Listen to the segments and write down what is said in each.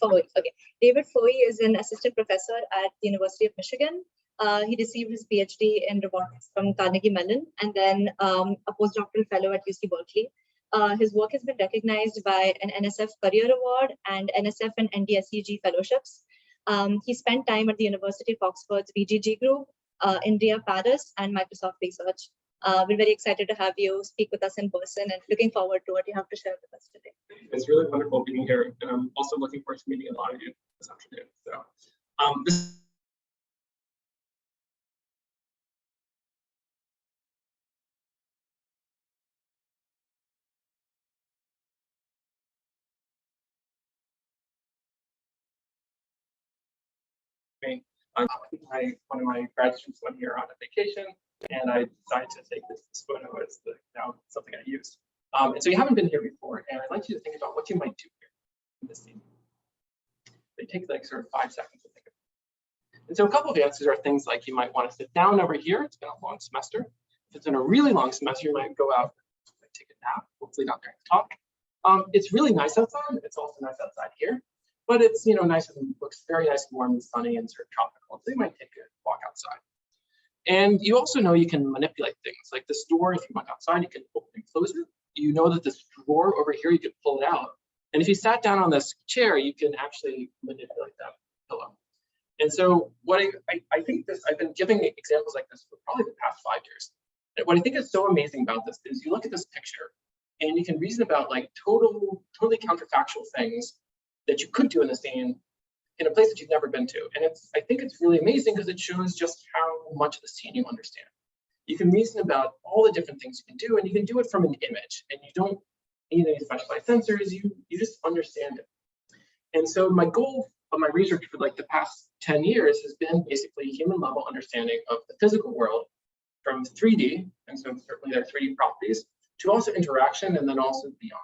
Fouhey. Okay. David Fouhey is an assistant professor at the University of Michigan. He received his PhD in robotics from Carnegie Mellon and then a postdoctoral fellow at UC Berkeley. His work has been recognized by an NSF Career Award and NSF and NDSCG fellowships. He spent time at the University of Oxford's VGG group, India, Paris, and Microsoft Research. We're very excited to have you speak with us in person and looking forward to what you have to share with us today. It's really wonderful being here. And I'm also looking forward to meeting a lot of you this afternoon. So this one of my grad students went here on a vacation, and I decided to take this photo as now something I use. And so you haven't been here before, and I'd like you to think about what you might do here in this scene. They take like sort of 5 seconds to think of it. And so a couple of answers are things like you might want to sit down over here. It's been a long semester. If it's been a really long semester, you might go out and take a nap, hopefully not during the talk. It's really nice outside. It's also nice outside here. But it's nice and looks very nice and warm and sunny and sort of tropical. So you might take a walk outside. And you also know you can manipulate things like this door. If you went outside, you can open and close it. You know that this drawer over here, you can pull it out. And if you sat down on this chair, you can actually manipulate that pillow. And so what I think I've been giving examples like this for probably the past 5 years. And what I think is so amazing about this is you look at this picture and you can reason about like totally counterfactual things that you could do in the scene in a place that you've never been to. And I think it's really amazing because it shows just how much of the scene you understand. You can reason about all the different things you can do, and you can do it from an image, and you don't need any specialized sensors, you just understand it. And so my goal of my research for like the past 10 years has been basically human level understanding of the physical world from 3D, and so certainly there are 3D properties, to also interaction and then also beyond.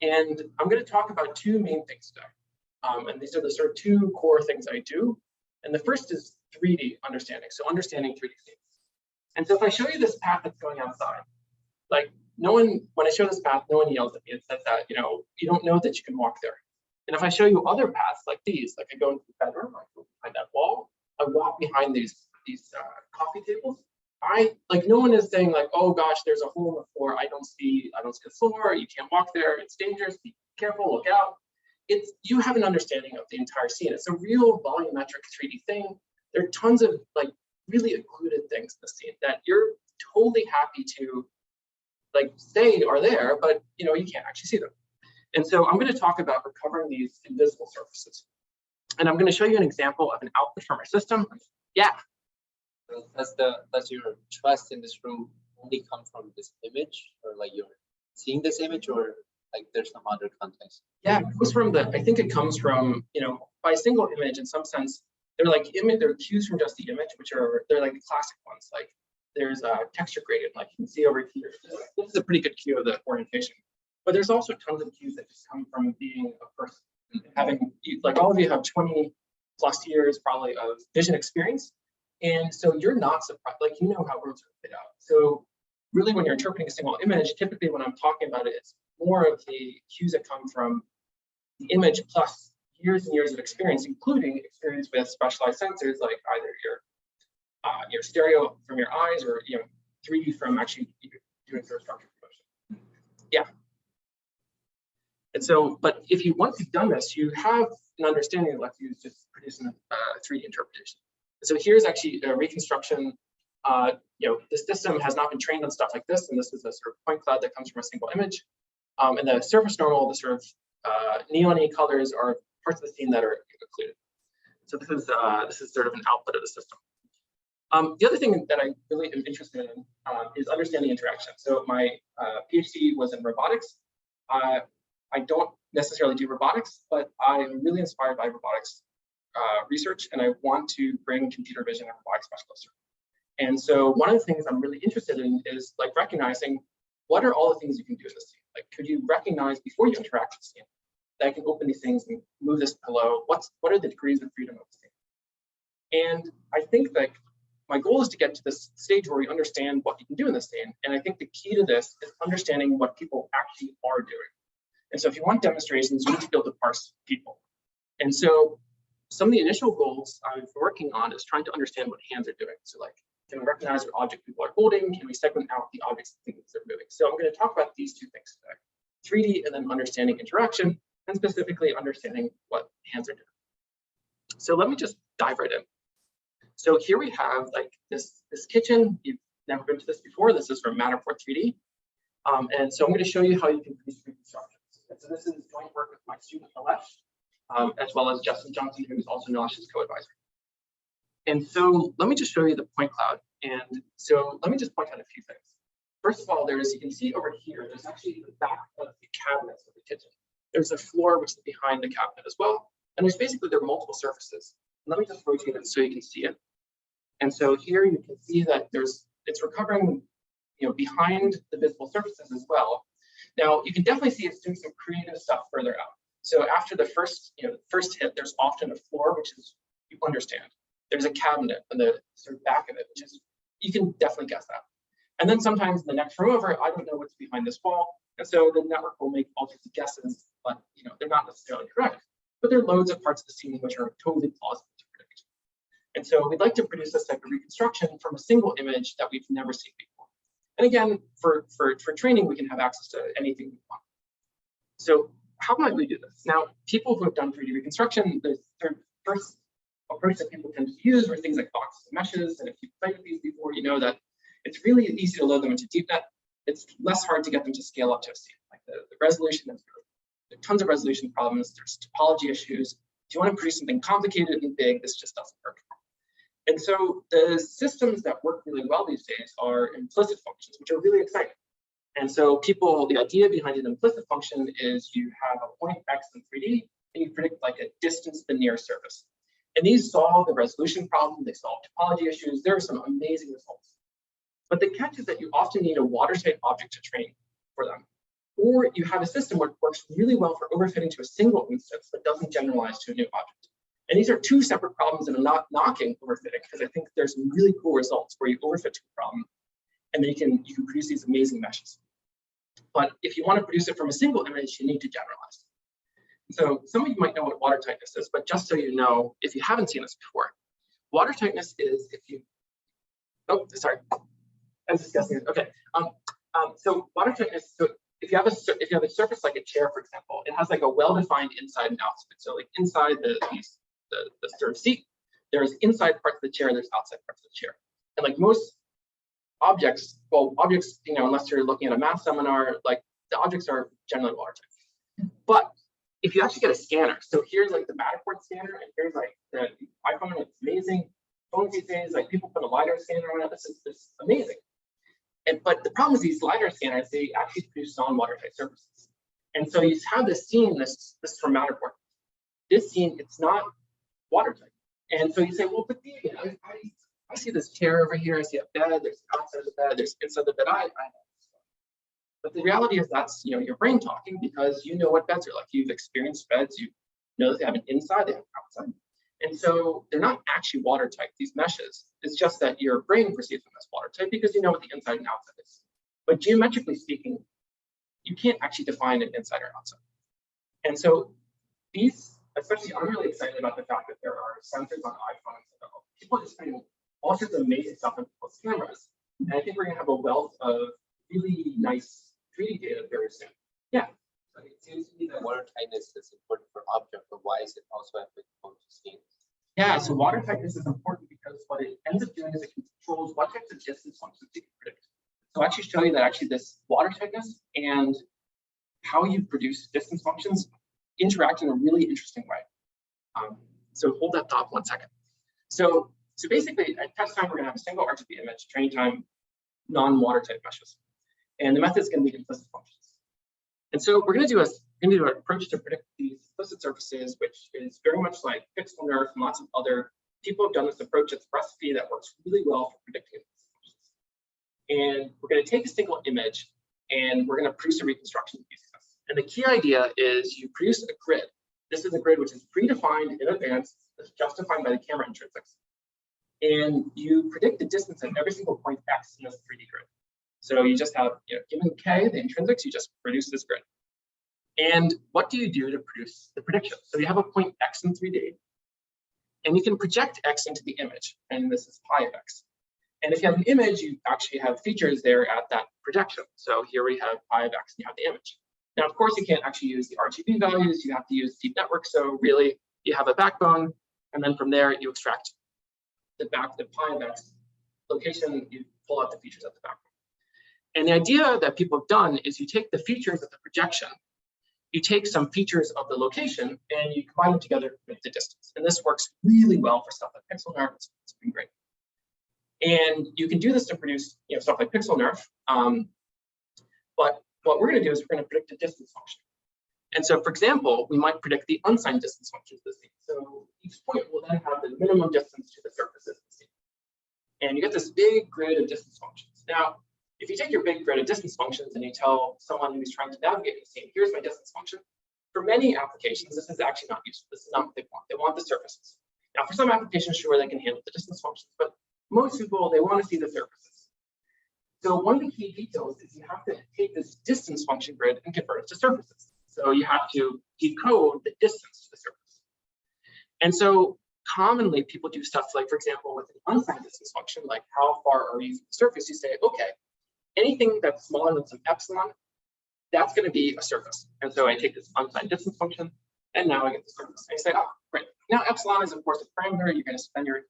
And I'm going to talk about 2 main things today. And these are the sort of 2 core things I do. And the first is 3D understanding. So understanding 3D scenes. And so if I show you this path that's going outside, like when I show this path, no one yells at me and says that, you don't know that you can walk there. And if I show you other paths like these, like I go into the bedroom, I go behind that wall, I walk behind these coffee tables, no one is saying like, oh gosh, there's a hole in the floor. I don't see the floor. You can't walk there. It's dangerous. Be careful. Look out. You have an understanding of the entire scene. It's a real volumetric 3D thing. There are tons of like really occluded things in the scene that you're totally happy to like say are there, but you can't actually see them. And so I'm going to talk about recovering these invisible surfaces. And I'm going to show you an example of an output from our system. Yeah. Does your trust in this room only come from this image, or like you're seeing this image, or like there's some other context? Yeah, I think it comes from, by a single image in some sense. They're cues from just the image, they're like classic ones. Like there's a texture gradient, like you can see over here. This is a pretty good cue of the orientation. But there's also tons of cues that just come from being a person, having like all of you have 20+ years probably of vision experience. And so you're not surprised, like how words are played out. So really when you're interpreting a single image, typically when I'm talking about it, it's more of the cues that come from the image plus years and years of experience, including experience with specialized sensors like either your stereo from your eyes or 3D from actually doing sort of structured motion. Yeah. And so, but once you've done this, you have an understanding that lets you just produce a 3D interpretation. So here's actually a reconstruction. This system has not been trained on stuff like this, and this is a sort of point cloud that comes from a single image. And the surface normal, the sort of neon-y colors are parts of the scene that are occluded. So this is sort of an output of the system. The other thing that I really am interested in is understanding interaction. So my PhD was in robotics. I don't necessarily do robotics, but I'm really inspired by robotics research, and I want to bring computer vision and robotics much closer. And so one of the things I'm really interested in is like recognizing what are all the things you can do in the scene. Like, could you recognize before you interact with the scene that I can open these things and move this pillow? What are the degrees of freedom of the scene? And I think that my goal is to get to this stage where we understand what you can do in the scene. And I think the key to this is understanding what people actually are doing. And so if you want demonstrations, you need to be able to parse people. And so some of the initial goals I've been working on is trying to understand what hands are doing. So like, can we recognize what object people are holding? Can we segment out the objects and things they're moving? So I'm going to talk about these two things today, 3D and then understanding interaction, and specifically understanding what hands are doing. So let me just dive right in. So here we have like this kitchen. You've never been to this before. This is from Matterport 3D. And so I'm going to show you how you can produce reconstructions. And so this is joint work with my student Alesh, as well as Justin Johnson, who's also Alesh's co-advisor. And so let me just show you the point cloud. And so let me just point out a few things. First of all, you can see over here, there's actually the back of the cabinets of the kitchen. There's a floor which is behind the cabinet as well. And there are multiple surfaces. Let me just rotate it so you can see it. And so here you can see that it's recovering, behind the visible surfaces as well. Now you can definitely see it's doing some creative stuff further out. So after the first hit, there's often a floor, which is, you understand. There's a cabinet on the sort of back of it, which is, you can definitely guess that. And then sometimes the next row over, I don't know what's behind this wall. And so the network will make all sorts of guesses, but they're not necessarily correct. But there are loads of parts of the scene which are totally plausible to predict. And so we'd like to produce this type of reconstruction from a single image that we've never seen before. And again, for training, we can have access to anything we want. So how might we do this? Now, people who have done 3D reconstruction, the first approach that people tend to use are things like boxes and meshes. And if you've played with these before, you know that it's really easy to load them into DeepNet. It's less hard to get them to scale up to a scene. Like the resolution is really, there are tons of resolution problems. There's topology issues. If you want to produce something complicated and big, this just doesn't work. And so the systems that work really well these days are implicit functions, which are really exciting. And so the idea behind an implicit function is you have a point X in 3D, and you predict like a distance to the nearest surface. And these solve the resolution problem. They solve topology issues. There are some amazing results. But the catch is that you often need a watertight object to train for them. Or you have a system where it works really well for overfitting to a single instance, but doesn't generalize to a new object. And these are two separate problems, and I'm not knocking overfitting, because I think there's some really cool results where you overfit to a problem, and then you can produce these amazing meshes. But if you want to produce it from a single image, you need to generalize. So some of you might know what water tightness is, but just so you know, if you haven't seen this before, water tightness is if you, oh, sorry, I was just guessing it. Okay, so water tightness. So if you have a surface like a chair, for example, it has like a well-defined inside and outside. So like inside the sort of seat, there's inside parts of the chair, there's outside parts of the chair. And like most objects, unless you're looking at a math seminar, like the objects are generally watertight. But if you actually get a scanner, so here's like the Matterport scanner, and here's like the iPhone, it's amazing. Phones these days, like people put a LiDAR scanner on it, this is amazing. But the problem is these LiDAR scanners, they actually produce non-watertight surfaces. And so you have this scene, this is from Matterport. This scene, it's not watertight. And so you say, well, but David, I see this chair over here, I see a bed, there's outside the bed, there's inside the bed, I know. But the reality is that's your brain talking, because you know what beds are like. You've experienced beds, you know that they have an inside, they have an outside. And so they're not actually watertight, these meshes. It's just that your brain perceives them as watertight because you know what the inside and outside is. But geometrically speaking, you can't actually define an inside or outside. And so these, especially, I'm really excited about the fact that there are sensors on iPhones. People are just putting all sorts of amazing stuff on people's cameras. And I think we're going to have a wealth of really nice 3D data very soon. Yeah. So it seems to me that water tightness is important for object, but why is it also applicable to scenes? Yeah, so water tightness is important because what it ends up doing is it controls what types of distance functions you can predict. So I'll actually show you that actually this water tightness and how you produce distance functions interact in a really interesting way. So hold that thought 1 second. So basically at test time, we're going to have a single RGB image, training time, non-watertight meshes. And the method is going to be implicit functions. And so we're going to do an approach to predict these implicit surfaces, which is very much like pixel nerf and lots of other people have done this approach. It's a recipe that works really well for predicting implicit functions. And we're going to take a single image and we're going to produce a reconstruction using this. And the key idea is you produce a grid. This is a grid which is predefined in advance, that's justified by the camera intrinsics. And you predict the distance at every single point X in this 3D grid. So you just have, given K, the intrinsics, you just produce this grid. And what do you do to produce the prediction? So you have a point x in 3D, and you can project x into the image, and this is pi of x. And if you have an image, you actually have features there at that projection. So here we have pi of x, and you have the image. Now, of course, you can't actually use the RGB values. You have to use deep network. So really, you have a backbone, and then from there, you extract the pi of x location. You pull out the features at the backbone. And the idea that people have done is you take the features of the projection, you take some features of the location, and you combine them together with the distance. And this works really well for stuff like pixel nerf. It's been great. And you can do this to produce stuff like pixel nerf. But what we're going to do is we're going to predict a distance function. And so, for example, we might predict the unsigned distance function of the scene. So each point will then have the minimum distance to the surfaces of the scene. And you get this big grid of distance functions. Now, if you take your big grid of distance functions and you tell someone who's trying to navigate the scene, here's my distance function. For many applications, this is actually not useful. This is not what they want. They want the surfaces. Now, for some applications, sure, they can handle the distance functions, but most people, they want to see the surfaces. So one of the key details is you have to take this distance function grid and convert it to surfaces. So you have to decode the distance to the surface. And so commonly people do stuff like, for example, with an unsigned distance function, like how far are you from the surface, you say, okay, anything that's smaller than some epsilon, that's going to be a surface. And so I take this unsigned distance function, and now I get the surface. And I say, oh, great. Now epsilon is, of course, a parameter. You're going to spend your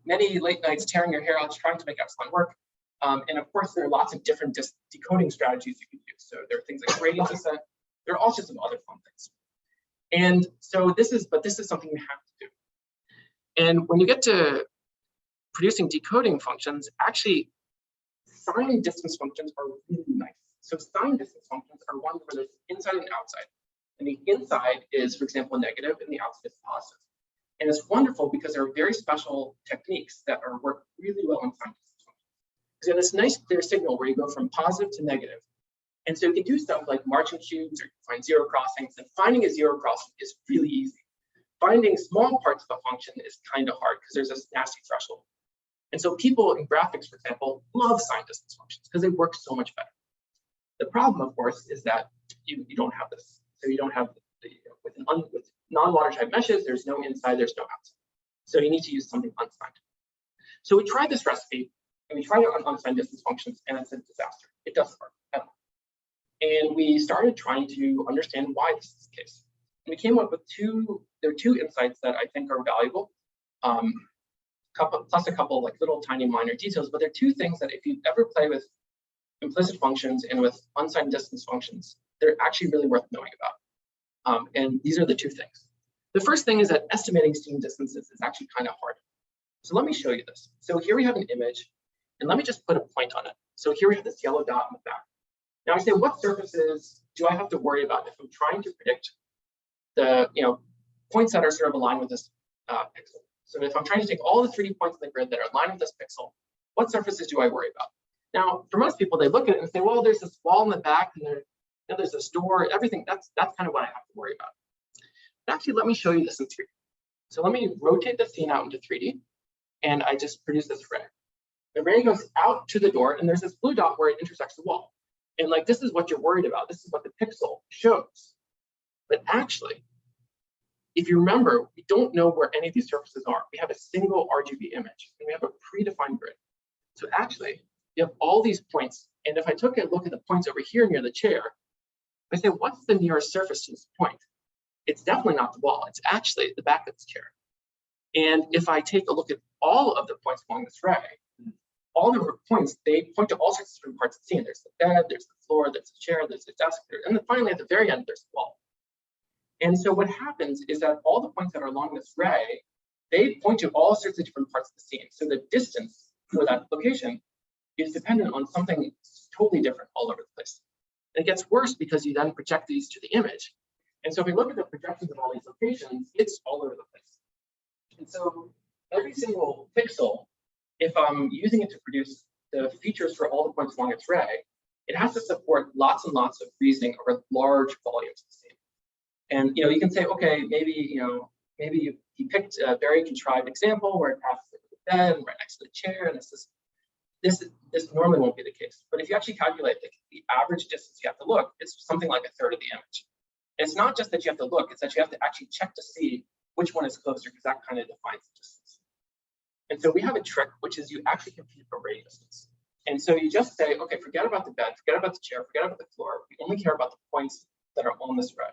many late nights tearing your hair out trying to make epsilon work. And of course, there are lots of different decoding strategies you can use. So there are things like gradient descent. There are all sorts of other fun things. And so this is something we have to do. And when you get to producing decoding functions, actually, signed distance functions are really nice. So signed distance functions are ones where there's inside and outside. And the inside is, for example, negative, and the outside is positive. And it's wonderful because there are very special techniques that work really well in signed distance functions. So you have this nice clear signal where you go from positive to negative. And so you can do stuff like marching cubes, or you can find zero crossings. And finding a zero crossing is really easy. Finding small parts of a function is kind of hard because there's this nasty threshold. And so people in graphics, for example, love signed distance functions because they work so much better. The problem, of course, is that you don't have this. So you don't have with non-watertight meshes, there's no inside, there's no outside. So you need to use something unsigned. So we tried this recipe, and we tried it on unsigned distance functions, and it's a disaster. It doesn't work at all. And we started trying to understand why this is the case. And we came up with two insights that I think are valuable. Plus a couple like little tiny minor details, but there are two things that if you ever play with implicit functions and with unsigned distance functions, they're actually really worth knowing about. And these are the two things. The first thing is that estimating scene distances is actually kind of hard. So let me show you this. So here we have an image, and let me just put a point on it. So here we have this yellow dot in the back. Now I say, what surfaces do I have to worry about if I'm trying to predict the points that are sort of aligned with this pixel? So if I'm trying to take all the 3D points in the grid that are aligned with this pixel, what surfaces do I worry about? Now, for most people, they look at it and say, well, there's this wall in the back, and there's this door, everything. That's kind of what I have to worry about. But actually, let me show you this in 3D. So let me rotate the scene out into 3D, and I just produce this ray. The ray goes out to the door, and there's this blue dot where it intersects the wall. And like, this is what you're worried about. This is what the pixel shows. But actually, if you remember, we don't know where any of these surfaces are. We have a single RGB image, and we have a predefined grid. So actually, you have all these points. And if I took a look at the points over here near the chair, I say, what's the nearest surface to this point? It's definitely not the wall. It's actually the back of this chair. And if I take a look at all of the points along this ray, all the points, they point to all sorts of different parts of the scene. There's the bed, there's the floor, there's the chair, there's the desk, and then finally at the very end, there's the wall. And so what happens is that all the points that are along this ray, they point to all sorts of different parts of the scene. So the distance for that location is dependent on something totally different all over the place. And it gets worse because you then project these to the image. And so if we look at the projections of all these locations, it's all over the place. And so every single pixel, if I'm using it to produce the features for all the points along its ray, it has to support lots and lots of reasoning over large volumes of the scene. And you can say, okay, maybe he picked a very contrived example where it passes over the bed and right next to the chair, and it's this this normally won't be the case. But if you actually calculate the average distance you have to look, it's something like a third of the image. And it's not just that you have to look, it's that you have to actually check to see which one is closer, because that kind of defines the distance. And so we have a trick, which is you actually compute for ray distance. And so you just say, okay, forget about the bed, forget about the chair, forget about the floor. We only care about the points that are on this ray.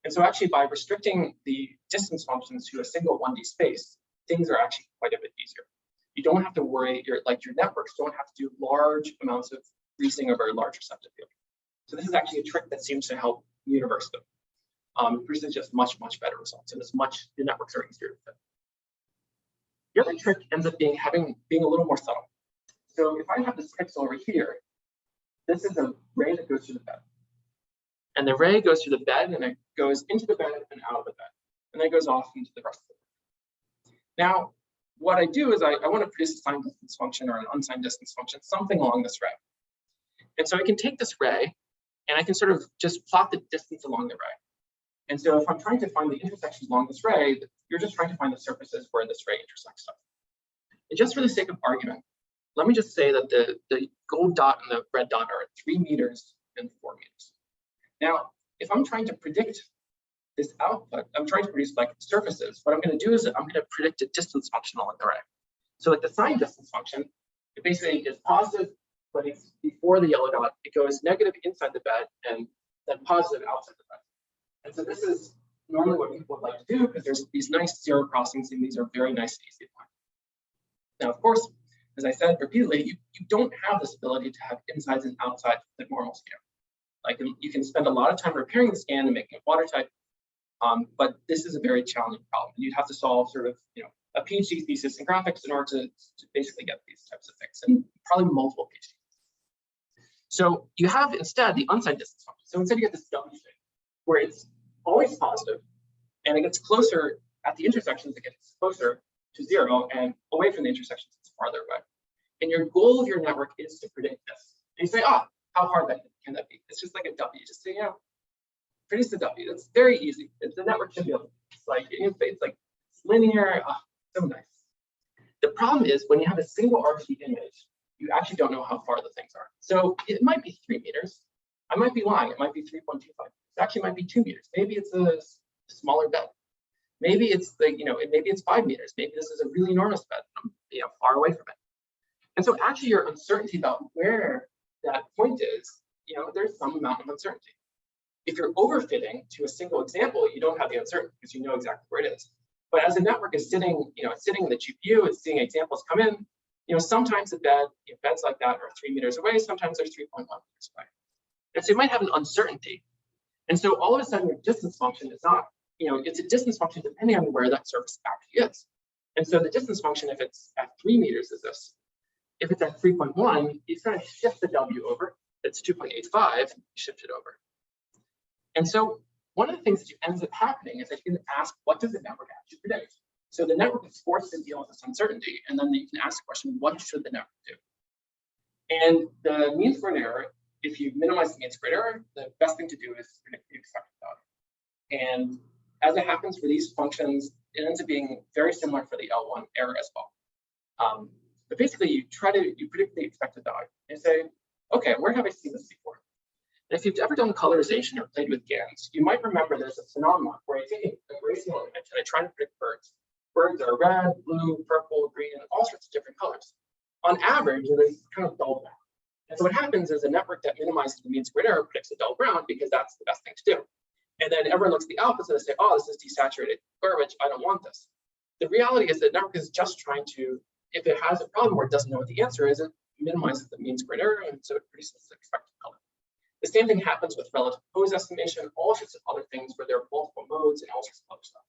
And so actually by restricting the distance functions to a single 1D space, things are actually quite a bit easier. You don't have to worry, your networks don't have to do large amounts of reasoning over a large receptive field. So this is actually a trick that seems to help universally. It produces just much, much better results, and the networks are easier to fit. The other trick ends up being a little more subtle. So if I have this pixel over here, this is a ray that goes through the bed. And the ray goes through the bed, and it goes into the bed and out of the bed. And then it goes off into the rest of the bed. Now, what I do is I want to produce a signed distance function or an unsigned distance function, something along this ray. And so I can take this ray, and I can sort of just plot the distance along the ray. And so if I'm trying to find the intersections along this ray, you're just trying to find the surfaces where this ray intersects stuff. And just for the sake of argument, let me just say that the gold dot and the red dot are 3 meters and 4 meters. Now, if I'm trying to predict this output, I'm trying to produce like surfaces. What I'm going to do is I'm going to predict a distance function along the ray. So like the sign distance function, it basically is positive when it's before the yellow dot. It goes negative inside the bed and then positive outside the bed. And so this is normally what people would like to do, because there's these nice zero crossings, and these are very nice and easy to find. Now, of course, as I said repeatedly, you don't have this ability to have insides and outsides with the normal scan. Like you can spend a lot of time repairing the scan and making it watertight, but this is a very challenging problem. You'd have to solve sort of a PhD thesis in graphics in order to basically get these types of things, and probably multiple PhDs. So you have instead the unsigned distance function. So instead you get this W thing, where it's always positive, and it gets closer at the intersections, it gets closer to 0, and away from the intersections, it's farther away. And your goal of your network is to predict this. And you say, how hard can that be? It's just like a W. You just say, produce the W. That's very easy. The network should be able to. It's like it's linear. So nice. The problem is when you have a single RGB image, you actually don't know how far the things are. So it might be 3 meters. I might be lying. It might be 3.25. It actually might be 2 meters. Maybe it's a smaller bed. Maybe it's maybe it's 5 meters. Maybe this is a really enormous bed. I'm far away from it. And so actually your uncertainty about where that point is, there's some amount of uncertainty. If you're overfitting to a single example, you don't have the uncertainty because you know exactly where it is. But as a network is sitting, it's sitting in the GPU, it's seeing examples come in, sometimes the beds like that are 3 meters away, sometimes they're 3.1 meters away. And so you might have an uncertainty. And so all of a sudden your distance function is not, it's a distance function depending on where that surface actually is. And so the distance function, if it's at 3 meters, is this. If it's at 3.1, you kind of shift the W over. It's 2.85, shift it over. And so one of the things that ends up happening is that you can ask, what does the network actually predict? So the network is forced to deal with this uncertainty, and then you can ask the question, what should the network do? And the mean squared error, if you minimize the mean squared error, the best thing to do is predict the expected value. And as it happens for these functions, it ends up being very similar for the L1 error as well. But basically, you predict the expected value and say, okay, where have I seen this before? And if you've ever done colorization or played with GANs, you might remember there's a phenomenon where I take a grayscale image and I try to predict birds. Birds are red, blue, purple, green, and all sorts of different colors. On average, it is kind of dull brown. And so what happens is a network that minimizes the mean squared error predicts a dull brown because that's the best thing to do. And then everyone looks at the alphas and they say, this is desaturated garbage. I don't want this. The reality is that the network is just trying to, if it has a problem where it doesn't know what the answer is, it minimizes the mean squared error, and so it produces the expected color. The same thing happens with relative pose estimation, all sorts of other things where there are multiple modes and all sorts of other stuff.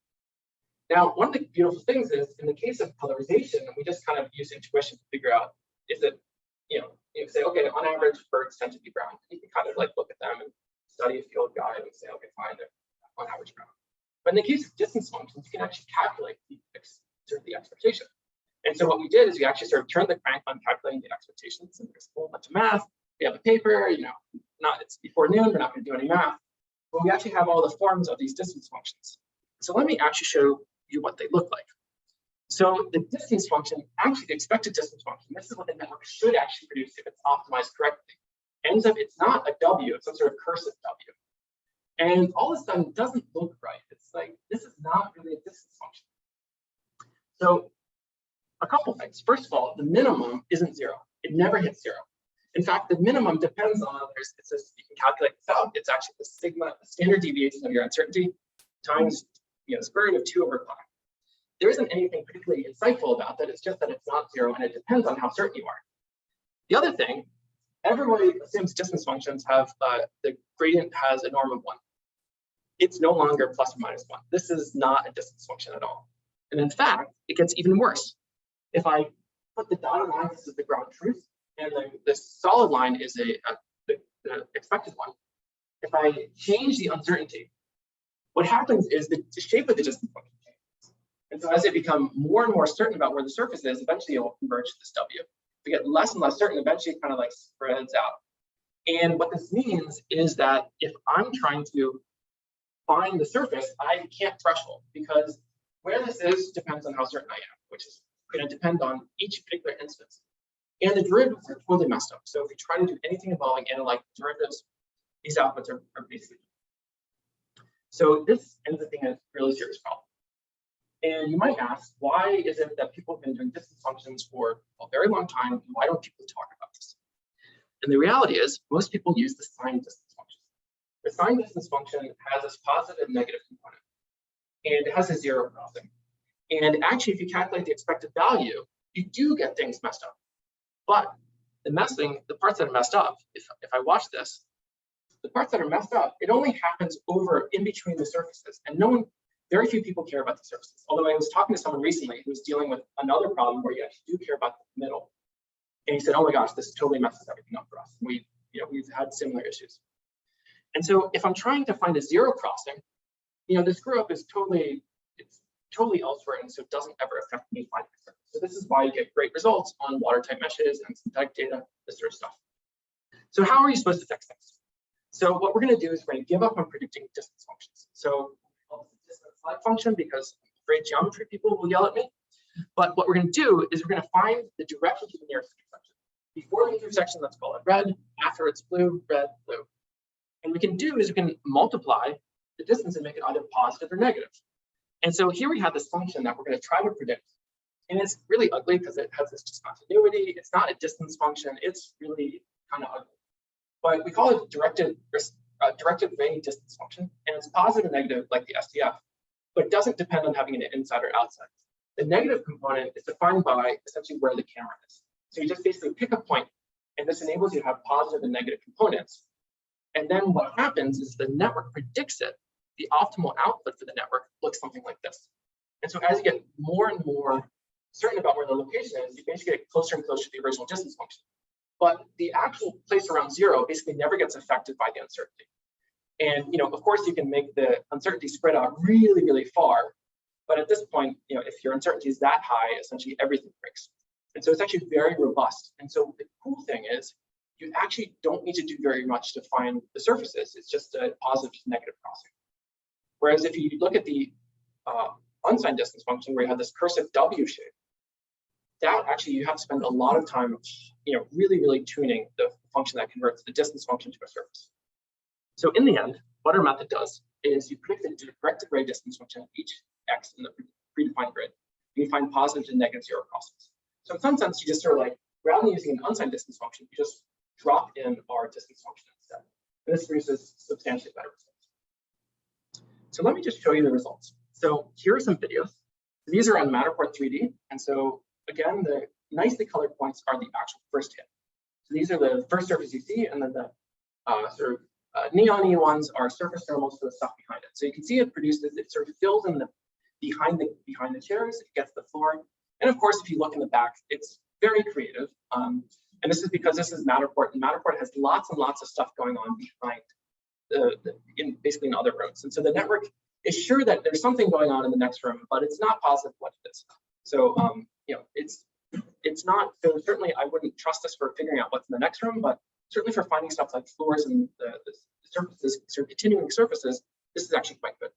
Now, one of the beautiful things is in the case of colorization, we just kind of use intuition to figure out, is it, you say, okay, on average, birds tend to be brown. You can kind of like look at them and study a field guide and say, okay, fine, they're on average brown. But in the case of distance functions, you can actually calculate the expectation. And so what we did is we actually sort of turned the crank on calculating the expectations, and there's a whole bunch of math. We have a paper, it's before noon, we're not going to do any math, but we actually have all the forms of these distance functions. So let me actually show you what they look like. So the distance function, actually the expected distance function, this is what the network should actually produce if it's optimized correctly. Ends up, it's not a W, it's some sort of cursive W. And all of a sudden, it doesn't look right. It's like, this is not really a distance function. So a couple things. First of all, the minimum isn't 0. It never hits 0. In fact, the minimum depends on, it says you can calculate this out. It's actually the sigma, the standard deviation of your uncertainty, times the square root of 2 over pi. There isn't anything particularly insightful about that. It's just that it's not 0, and it depends on how certain you are. The other thing, everybody assumes distance functions have, the gradient has a norm of 1. It's no longer plus or minus 1. This is not a distance function at all. And in fact, it gets even worse. If I put the dotted line, this is the ground truth, and the solid line is the expected one. If I change the uncertainty, what happens is the shape of the distance function changes. And so as it becomes more and more certain about where the surface is, eventually it will converge to this W. If we get less and less certain, eventually it kind of like spreads out. And what this means is that if I'm trying to find the surface, I can't threshold, because where this is depends on how certain I am, which is going to depend on each particular instance. And the derivatives are totally messed up. So if we try to do anything involving analytic derivatives, these outputs are basically. So this ends up being a really serious problem. And you might ask, why is it that people have been doing distance functions for a very long time, and why don't people talk about this? And the reality is, most people use the sign distance function. The sign distance function has this positive and negative component, and it has a 0 crossing. And actually, if you calculate the expected value, you do get things messed up. But the parts that are messed up, if I watch this, the parts that are messed up, it only happens over in between the surfaces, and very few people care about the surfaces. Although I was talking to someone recently who was dealing with another problem where you actually do care about the middle, and he said, "Oh my gosh, this totally messes everything up for us." We've had similar issues. And so if I'm trying to find a 0 crossing, the screw up is totally elsewhere, and so it doesn't ever affect me finding the surface. So this is why you get great results on watertight meshes and synthetic data, this sort of stuff. So how are you supposed to fix this? So what we're going to do is we're going to give up on predicting distance functions. So I'll call this a distance slide function because I'm afraid geometry people will yell at me. But what we're going to do is we're going to find the direction to the nearest intersection. Before the intersection, let's call it red. After it's blue, red, blue. And we can do is we can multiply the distance and make it either positive or negative. And so here we have this function that we're going to try to predict. And it's really ugly because it has this discontinuity. It's not a distance function. It's really kind of ugly. But we call it directed ray distance function. And it's positive and negative like the SDF, but it doesn't depend on having an inside or outside. The negative component is defined by essentially where the camera is. So you just basically pick a point, and this enables you to have positive and negative components. And then what happens is the network predicts it. The optimal output for the network looks something like this. And so as you get more and more certain about where the location is, you basically get closer and closer to the original distance function. But the actual place around 0 basically never gets affected by the uncertainty. And of course, you can make the uncertainty spread out really, really far. But at this point, if your uncertainty is that high, essentially everything breaks. And so it's actually very robust. And so the cool thing is, you actually don't need to do very much to find the surfaces. It's just a positive to negative crossing. Whereas if you look at the unsigned distance function where you have this cursive W shape, that actually you have to spend a lot of time, really, really tuning the function that converts the distance function to a surface. So in the end, what our method does is you predict the directed ray distance function of each x in the predefined grid, and you find positive and negative 0 crossings. So in some sense, you just sort of like, rather than using an unsigned distance function, you just drop in our distance function instead. And this produces substantially better results. So let me just show you the results. So here are some videos. These are on Matterport 3D. And so again, the nicely colored points are the actual first hit. So these are the first surface you see, and then the neon-y ones are surface thermals for the stuff behind it. So you can see it produces, it sort of fills in the behind the chairs, it gets the floor. And of course, if you look in the back, it's very creative. And this is because this is Matterport, and Matterport has lots and lots of stuff going on behind basically in other rooms. And so the network is sure that there's something going on in the next room, but it's not positive what it is. So it's not, so certainly I wouldn't trust this for figuring out what's in the next room, but certainly for finding stuff like floors and the surfaces, sort of continuing surfaces, this is actually quite good.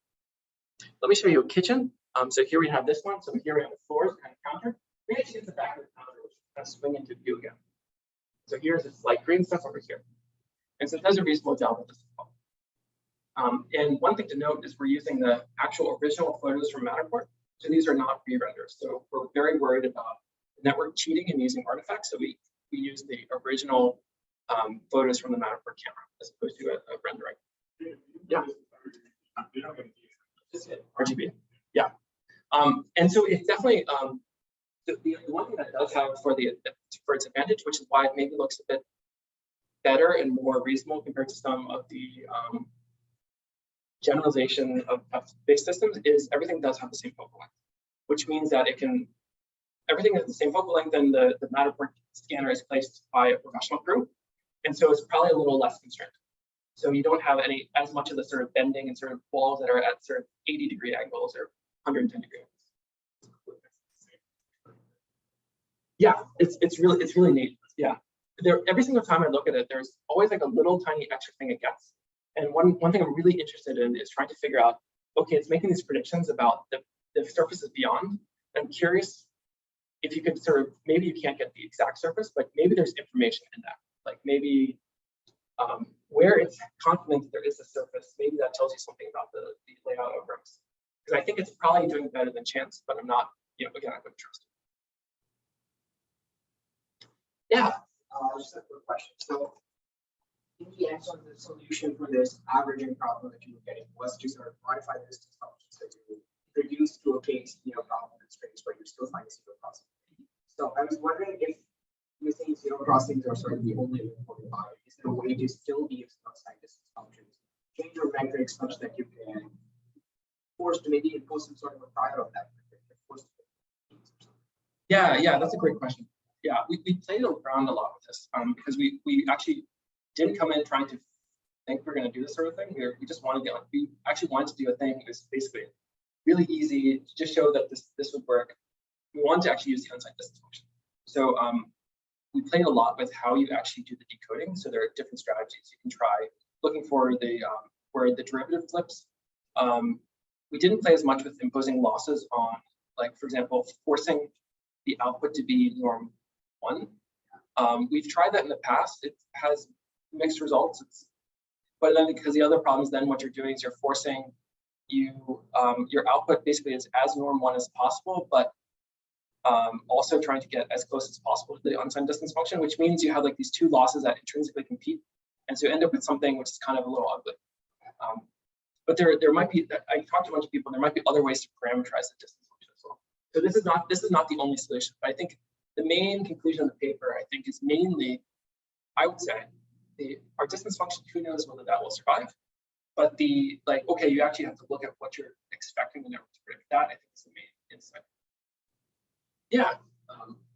Let me show you a kitchen. So here we have this one. So here we have the floors kind of counter. We actually get the back of the counter, which kind of swing into view again. So here's this light green stuff over here. And so it does a reasonable job with this as well. And one thing to note is we're using the actual original photos from Matterport. So these are not re-renders. So we're very worried about network cheating and using artifacts. So we use the original photos from the Matterport camera as opposed to a rendering. Yeah. RGB. Yeah. And so it's definitely the one thing that does have for its advantage, which is why it maybe looks a bit better and more reasonable compared to some of the generalization of based systems, is everything does have the same focal length, which means that everything has the same focal length, and the Matterport scanner is placed by a professional crew, and so it's probably a little less constrained. So you don't have as much of the sort of bending and sort of walls that are at sort of 80-degree angles or 110-degree angles. Yeah, it's really neat. Yeah, every single time I look at it, there's always like a little tiny extra thing it gets. And one thing I'm really interested in is trying to figure out, okay, it's making these predictions about the surfaces beyond. I'm curious if you could sort of, maybe you can't get the exact surface, but maybe there's information in that. Like maybe where it's confident that there is a surface, maybe that tells you something about the layout of rooms. Because I think it's probably doing better than chance, but I'm not, again, I wouldn't trust it. Yeah. Just a quick question. So in the end, sort of the solution for this averaging problem that you were getting was to sort of modify the distance functions that you reduce to a case, problem constraints where you still find a zero crossing. So I was wondering if you think zero crossings are sort of the only way forward by. Is there a way to still be outside distance functions, change your metrics such that you can force to maybe impose some sort of a prior of that metric? Yeah, that's a great question. Yeah, we played around a lot with this because we actually didn't come in trying to think we're going to do this sort of thing. We just wanted to we actually wanted to do a thing that was basically really easy to just show that this would work. We wanted to actually use the unsigned distance function. So we played a lot with how you actually do the decoding. So there are different strategies you can try looking for where the derivative flips. We didn't play as much with imposing losses on, like, for example, forcing the output to be norm 1. We've tried that in the past. It has mixed results. But then because the other problem is then what you're doing is you're forcing your output basically is as norm 1 as possible, but also trying to get as close as possible to the unsigned distance function, which means you have like these two losses that intrinsically compete, and so you end up with something which is kind of a little ugly. But there might be, I talked to a bunch of people, and there might be other ways to parameterize the distance function as well. So this is not the only solution, but I think the main conclusion of the paper, I think, is mainly, I would say, our distance function, who knows whether that will survive. But okay, you actually have to look at what you're expecting the network to predict. That, I think, is the main insight. Yeah.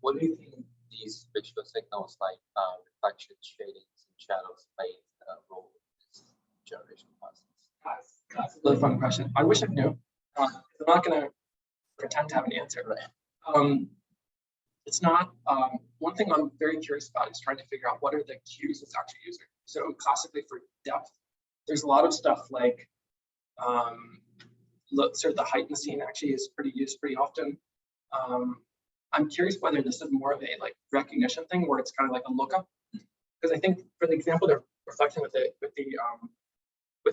What do you think these visual signals like reflection, shadings, and shadows play a role in this generation process? That's a really fun question. I wish I knew. I'm not going to pretend to have an answer. It's not, one thing I'm very curious about is trying to figure out what are the cues it's actually using. So classically for depth, there's a lot of stuff like sort of the height in the scene actually is used pretty often. I'm curious whether this is more of a recognition thing where it's kind of like a lookup, because I think for the example they're reflecting with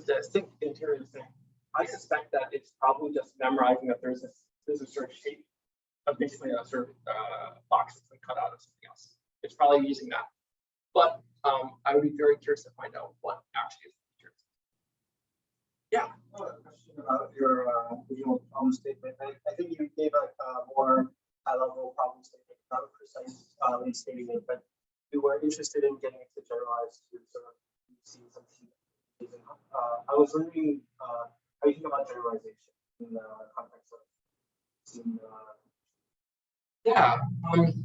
the sink interior of the thing, I suspect that it's probably just memorizing that there's a sort of shape of basically a sort of box that's been cut out of something else. It's probably using that, but I would be very curious to find out what actually is the feature. Yeah. A question about your visual problem statement. I think you gave a more high-level problem statement, not a precise stating it, but you were interested in getting it to generalize to sort of see something. I was wondering how you think about generalization in the context of seeing. Yeah, I think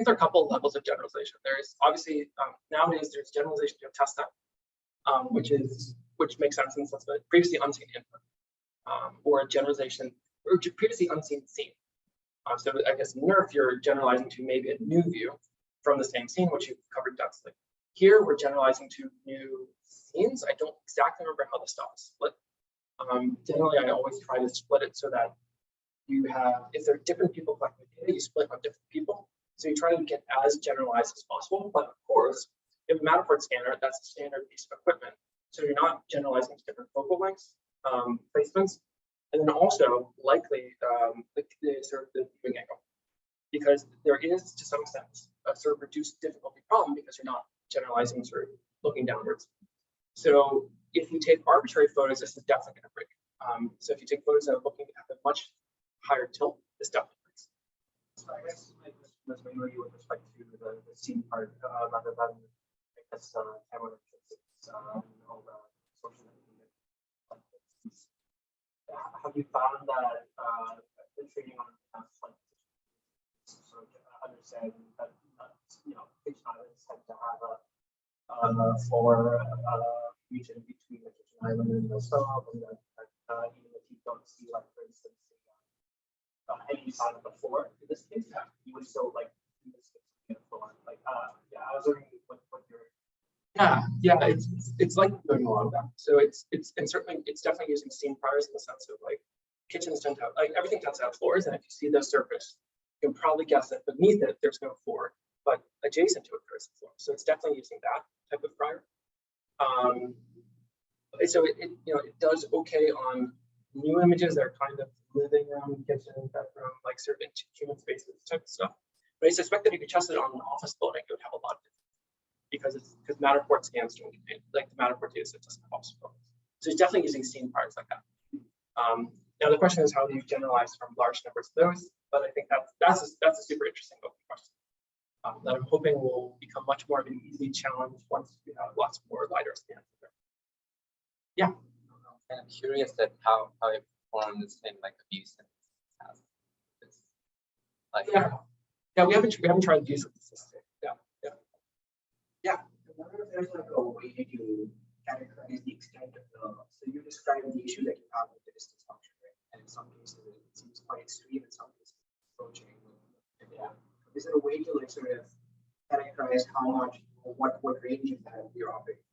there are a couple of levels of generalization. There's obviously nowadays there's generalization to a test set, which makes sense in the sense that previously unseen input, or generalization or previously unseen scene. So I guess in NERF you're generalizing to maybe a new view from the same scene, which you've covered densely. Here we're generalizing to new scenes. I don't exactly remember how the stuff is split, Generally, I always try to split it so that you have, if there are different people collecting data, you split on different people. So you try to get as generalized as possible. But of course, if a Matterport scanner, that's a standard piece of equipment. So you're not generalizing to different focal lengths, placements, and then also likely the sort of the viewing angle, because there is to some extent a sort of reduced difficulty problem because you're not generalizing sort of looking downwards. So if you take arbitrary photos, this is definitely going to break. So if you take photos that are looking at a much higher tilt, this definitely breaks. So I guess my question was mainly with respect to the scene part rather than I guess camera all the social media. Have you found that the training on like sort of understand that Kitchen Islands tend to have a floor region between the Kitchen Island and the sub, and that even if you don't see, like for instance, any side of the floor in this case, you would still like in this case the floor. Like yeah, I was wondering what your it's like doing a lot of that. So it's certainly it's definitely using scene priors in the sense of like kitchens tend to have, like everything tends to have floors, and if you see the surface, you can probably guess that beneath it there's no floor, but adjacent to it there's a floor. So it's definitely using that type of prior. So it does okay on new images that are kind of living room, kitchen, bedroom, like certain human spaces type of stuff. But I suspect that if you tested it on an office building, it would have a lot of difference because Matterport scans don't contain, like the Matterport data set doesn't have office buildings. So it's definitely using scene priors like that. Now the question is how do you generalize from large numbers of those? But I think that's a super interesting open question that I'm hoping will become much more of an easy challenge once we have lots more LiDAR scans. Yeah. I'm curious that how it performs in like abuse and like we haven't tried to use it. I wonder if there's like a way to categorize the extent of the. So you described the issue that you have with the distance function, right? And in some cases it seems quite extreme, in some cases approaching. Yeah. Is there a way to like sort of categorize how much or what range of that you're operating?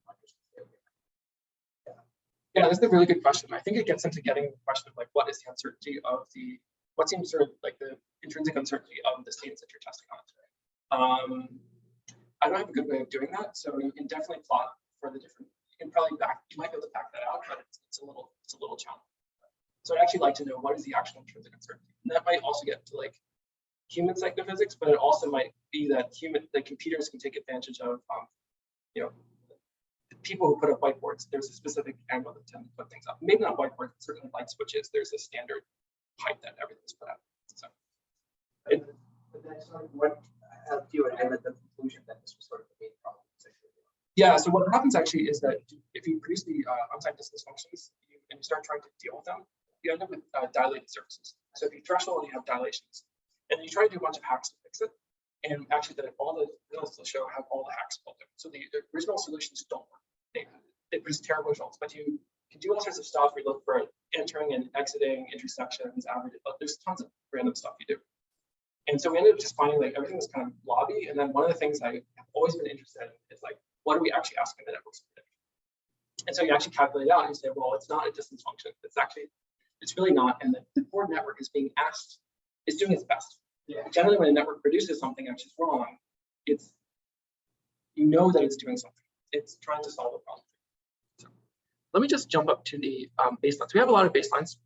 Yeah, that's a really good question. I think it gets into getting the question of like what is the uncertainty of what seems sort of like the intrinsic uncertainty of the states that you're testing on. I don't have a good way of doing that, so you can definitely plot for the different. You can probably you might be able to back that out, but it's a little challenging. So I'd actually like to know what is the actual intrinsic uncertainty, and that might also get to like human psychophysics, but it also might be that the computers can take advantage of the people who put up whiteboards. There's a specific angle that tend to put things up. Maybe not whiteboards, but certainly light switches. There's a standard height that everything's put up. So, but that's sort of what helped you arrive at the conclusion that this was sort of the main problem. Yeah. So what happens actually is that if you produce the unsigned distance functions and you start trying to deal with them, you end up with dilated surfaces. So if you threshold, you have dilations, and you try to do a bunch of hacks to fix it. And actually, all the results will show have all the hacks built in. So the original solutions don't work. They produce terrible results, but you can do all sorts of stuff. We look for entering and exiting, intersections, averages. There's tons of random stuff you do. And so we ended up just finding like everything was kind of blobby. And then one of the things I have always been interested in is like, what are we actually asking the networks to predict? And so you actually calculate it out and you say, well, it's not a distance function. It's really not. And the core network is being asked, is doing its best. Yeah. Generally, when a network produces something which is wrong, you know that it's doing something. It's trying to solve a problem. So let me just jump up to the baselines. We have a lot of baselines.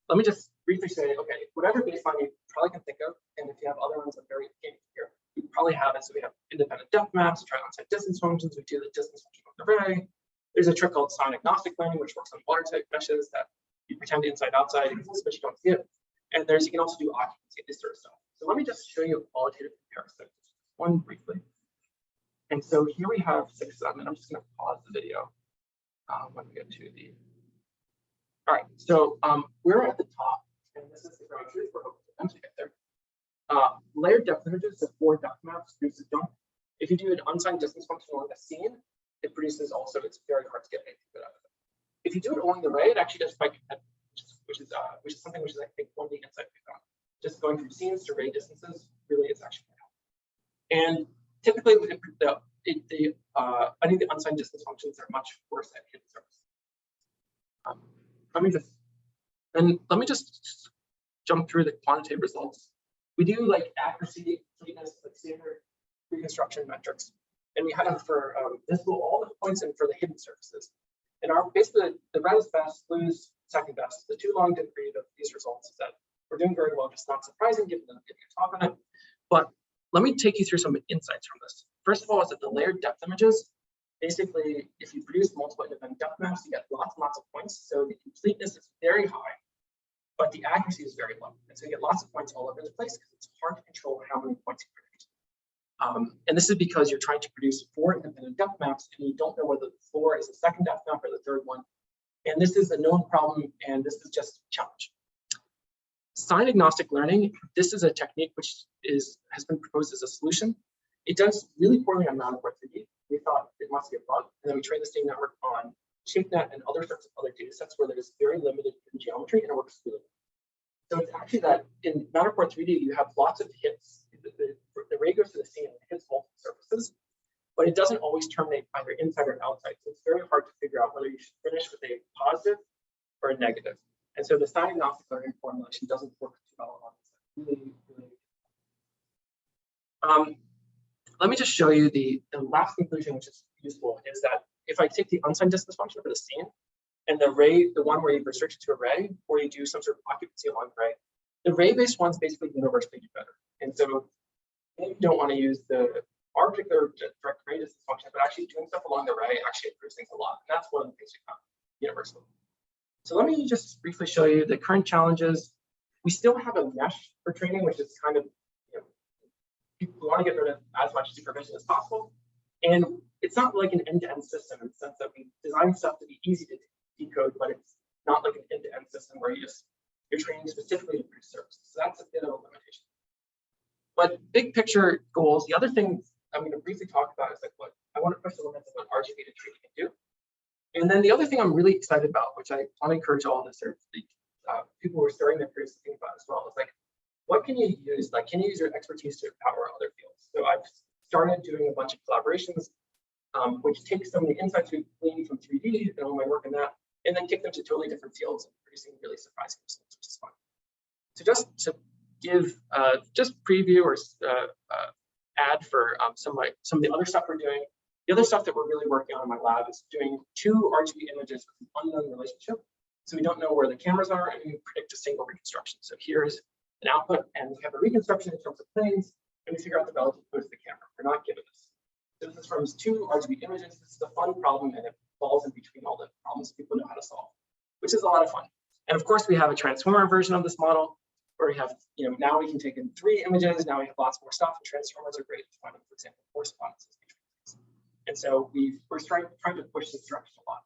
Let me just briefly say, okay, whatever baseline you probably can think of, and if you have other ones that are very here, we probably have it. So we have independent depth maps, try on-site distance functions, we do the distance function of the array. There's a trick called sign agnostic learning, which works on watertight meshes that you pretend inside-outside exists, but you don't see it. And you can also do occupancy, this sort of stuff. So let me just show you a qualitative comparison, one briefly. And so here we have 6 of them, and I'm just going to pause the video when we get to the. All right, so we're at the top, and this is the ground truth. We're hoping to get there. Layered depth images, the 4 depth maps produces junk. If you do an unsigned distance function along the scene, it produces also. It's very hard to get anything good out of it. If you do it along the array, it actually does quite competitive, which is something which is I think one of the insights we found. Just going from scenes to array distances really is actually helpful. And typically, I think the unsigned distance functions are much worse at hidden surface. Let me just And let me just jump through the quantitative results. We do like accuracy, completeness, like standard reconstruction metrics. And we have them for visible all the points and for the hidden surfaces. And our basically the red is best, blue is second best. The too long didn't read of these results is that we're doing very well, just not surprising given them getting a talk on it. But let me take you through some insights from this. First of all, is that the layered depth images, basically, if you produce multiple independent depth maps, you get lots and lots of points. So the completeness is very high, but the accuracy is very low. And so you get lots of points all over the place because it's hard to control how many points you predict. And this is because you're trying to produce 4 independent depth maps and you don't know whether the 4 is the second depth map or the third one. And this is a known problem, and this is just a challenge. Sign agnostic learning, this is a technique which has been proposed as a solution. It does really poorly on Matterport 3D. We thought it must be a bug, and then we trained the same network on ShapeNet and other sorts of other data sets where there's very limited geometry, and it works really well. So it's actually that in Matterport 3D, you have lots of hits. The ray goes to the scene and hits multiple surfaces, but it doesn't always terminate either inside or outside. So it's very hard to figure out whether you should finish with a positive or a negative. And so the sign agnostic learning formulation doesn't work too well on this. Really. Let me just show you the last conclusion, which is useful, is that if I take the unsigned distance function for the scene and the ray, the one where you restrict it to a ray, or you do some sort of occupancy along the ray, the ray-based ones basically universally do better. And so you don't want to use our particular direct ray distance function, but actually doing stuff along the ray actually improves things a lot. And that's one of the things we found universally. So let me just briefly show you the current challenges. We still have a mesh for training, which is kind of, people want to get rid of as much supervision as possible. And it's not like an end-to-end system in the sense that we design stuff to be easy to decode, but it's not like an end-to-end system where you're training specifically to produce services. So that's a bit of a limitation. But big picture goals, the other thing I'm going to briefly talk about is like what I want to push the limits of what RGB to training can do. And then the other thing I'm really excited about, which I want to encourage all the people who are starting their careers to think about as well, is like, what can you use? Like, can you use your expertise to empower other fields? So I've started doing a bunch of collaborations, which takes some of the insights we've gleaned from 3D and all my work in that, and then take them to totally different fields and producing really surprising results, which is fun. So just to give just preview or add for some of the other stuff we're doing. The other stuff that we're really working on in my lab is doing 2 RGB images with an unknown relationship. So we don't know where the cameras are, and we predict a single reconstruction. So here's an output, and we have a reconstruction in terms of planes, and we figure out the relative pose of the camera. We're not given this. So this is from 2 RGB images. This is a fun problem, and it falls in between all the problems people know how to solve, which is a lot of fun. And of course, we have a transformer version of this model, where we have, now we can take in 3 images. Now we have lots more stuff, and transformers are great at finding, for example, correspondences between things. And so we're trying to push this direction a lot.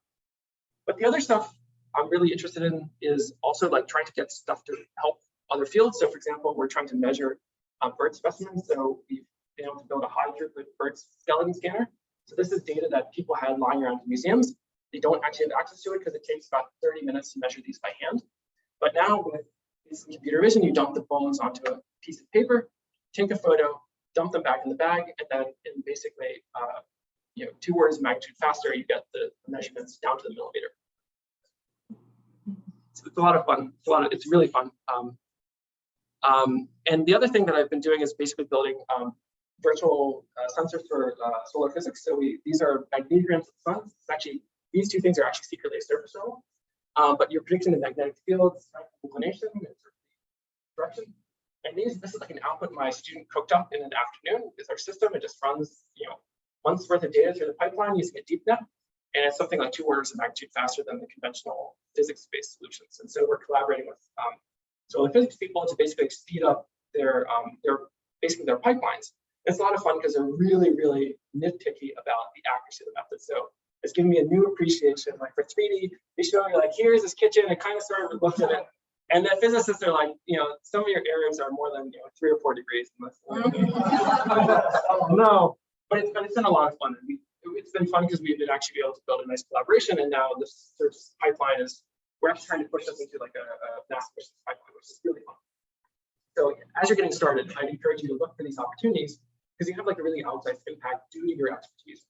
But the other stuff I'm really interested in is also like trying to get stuff to help other fields. So for example, we're trying to measure bird specimens. So we've been able to build a high throughput bird skeleton scanner. So this is data that people had lying around in museums. They don't actually have access to it because it takes about 30 minutes to measure these by hand. But now with computer vision, you dump the bones onto a piece of paper, take a photo, dump them back in the bag, and then in basically 2 orders of magnitude faster, you get the measurements down to the millimeter. So it's a lot of fun. It's really fun. And the other thing that I've been doing is basically building virtual sensors for solar physics. So these are magnetograms of the sun. It's actually, these 2 things are actually secretly a surface level, but you're predicting the magnetic field, inclination, and direction. And this is like an output my student cooked up in an afternoon with our system. It just runs, months worth of data through the pipeline using a deep net. And it's something like 2 orders of magnitude faster than the conventional physics-based solutions. And so we're collaborating with solar physics people to basically speed up their pipelines. It's a lot of fun because they're really, really nitpicky about the accuracy of the method. So it's giving me a new appreciation. Like for 3D, they show me like, here's this kitchen. It kind of sort of looks at it. And the physicists are like, some of your errors are more than 3 or 4 degrees. No, but it's been a lot of fun. And it's been fun because we've been actually able to build a nice collaboration. And now this search pipeline we're actually trying to push this into like a mass efficient pipeline, which is really fun. So as you're getting started, I'd encourage you to look for these opportunities because you have like a really outsized impact due to your expertise.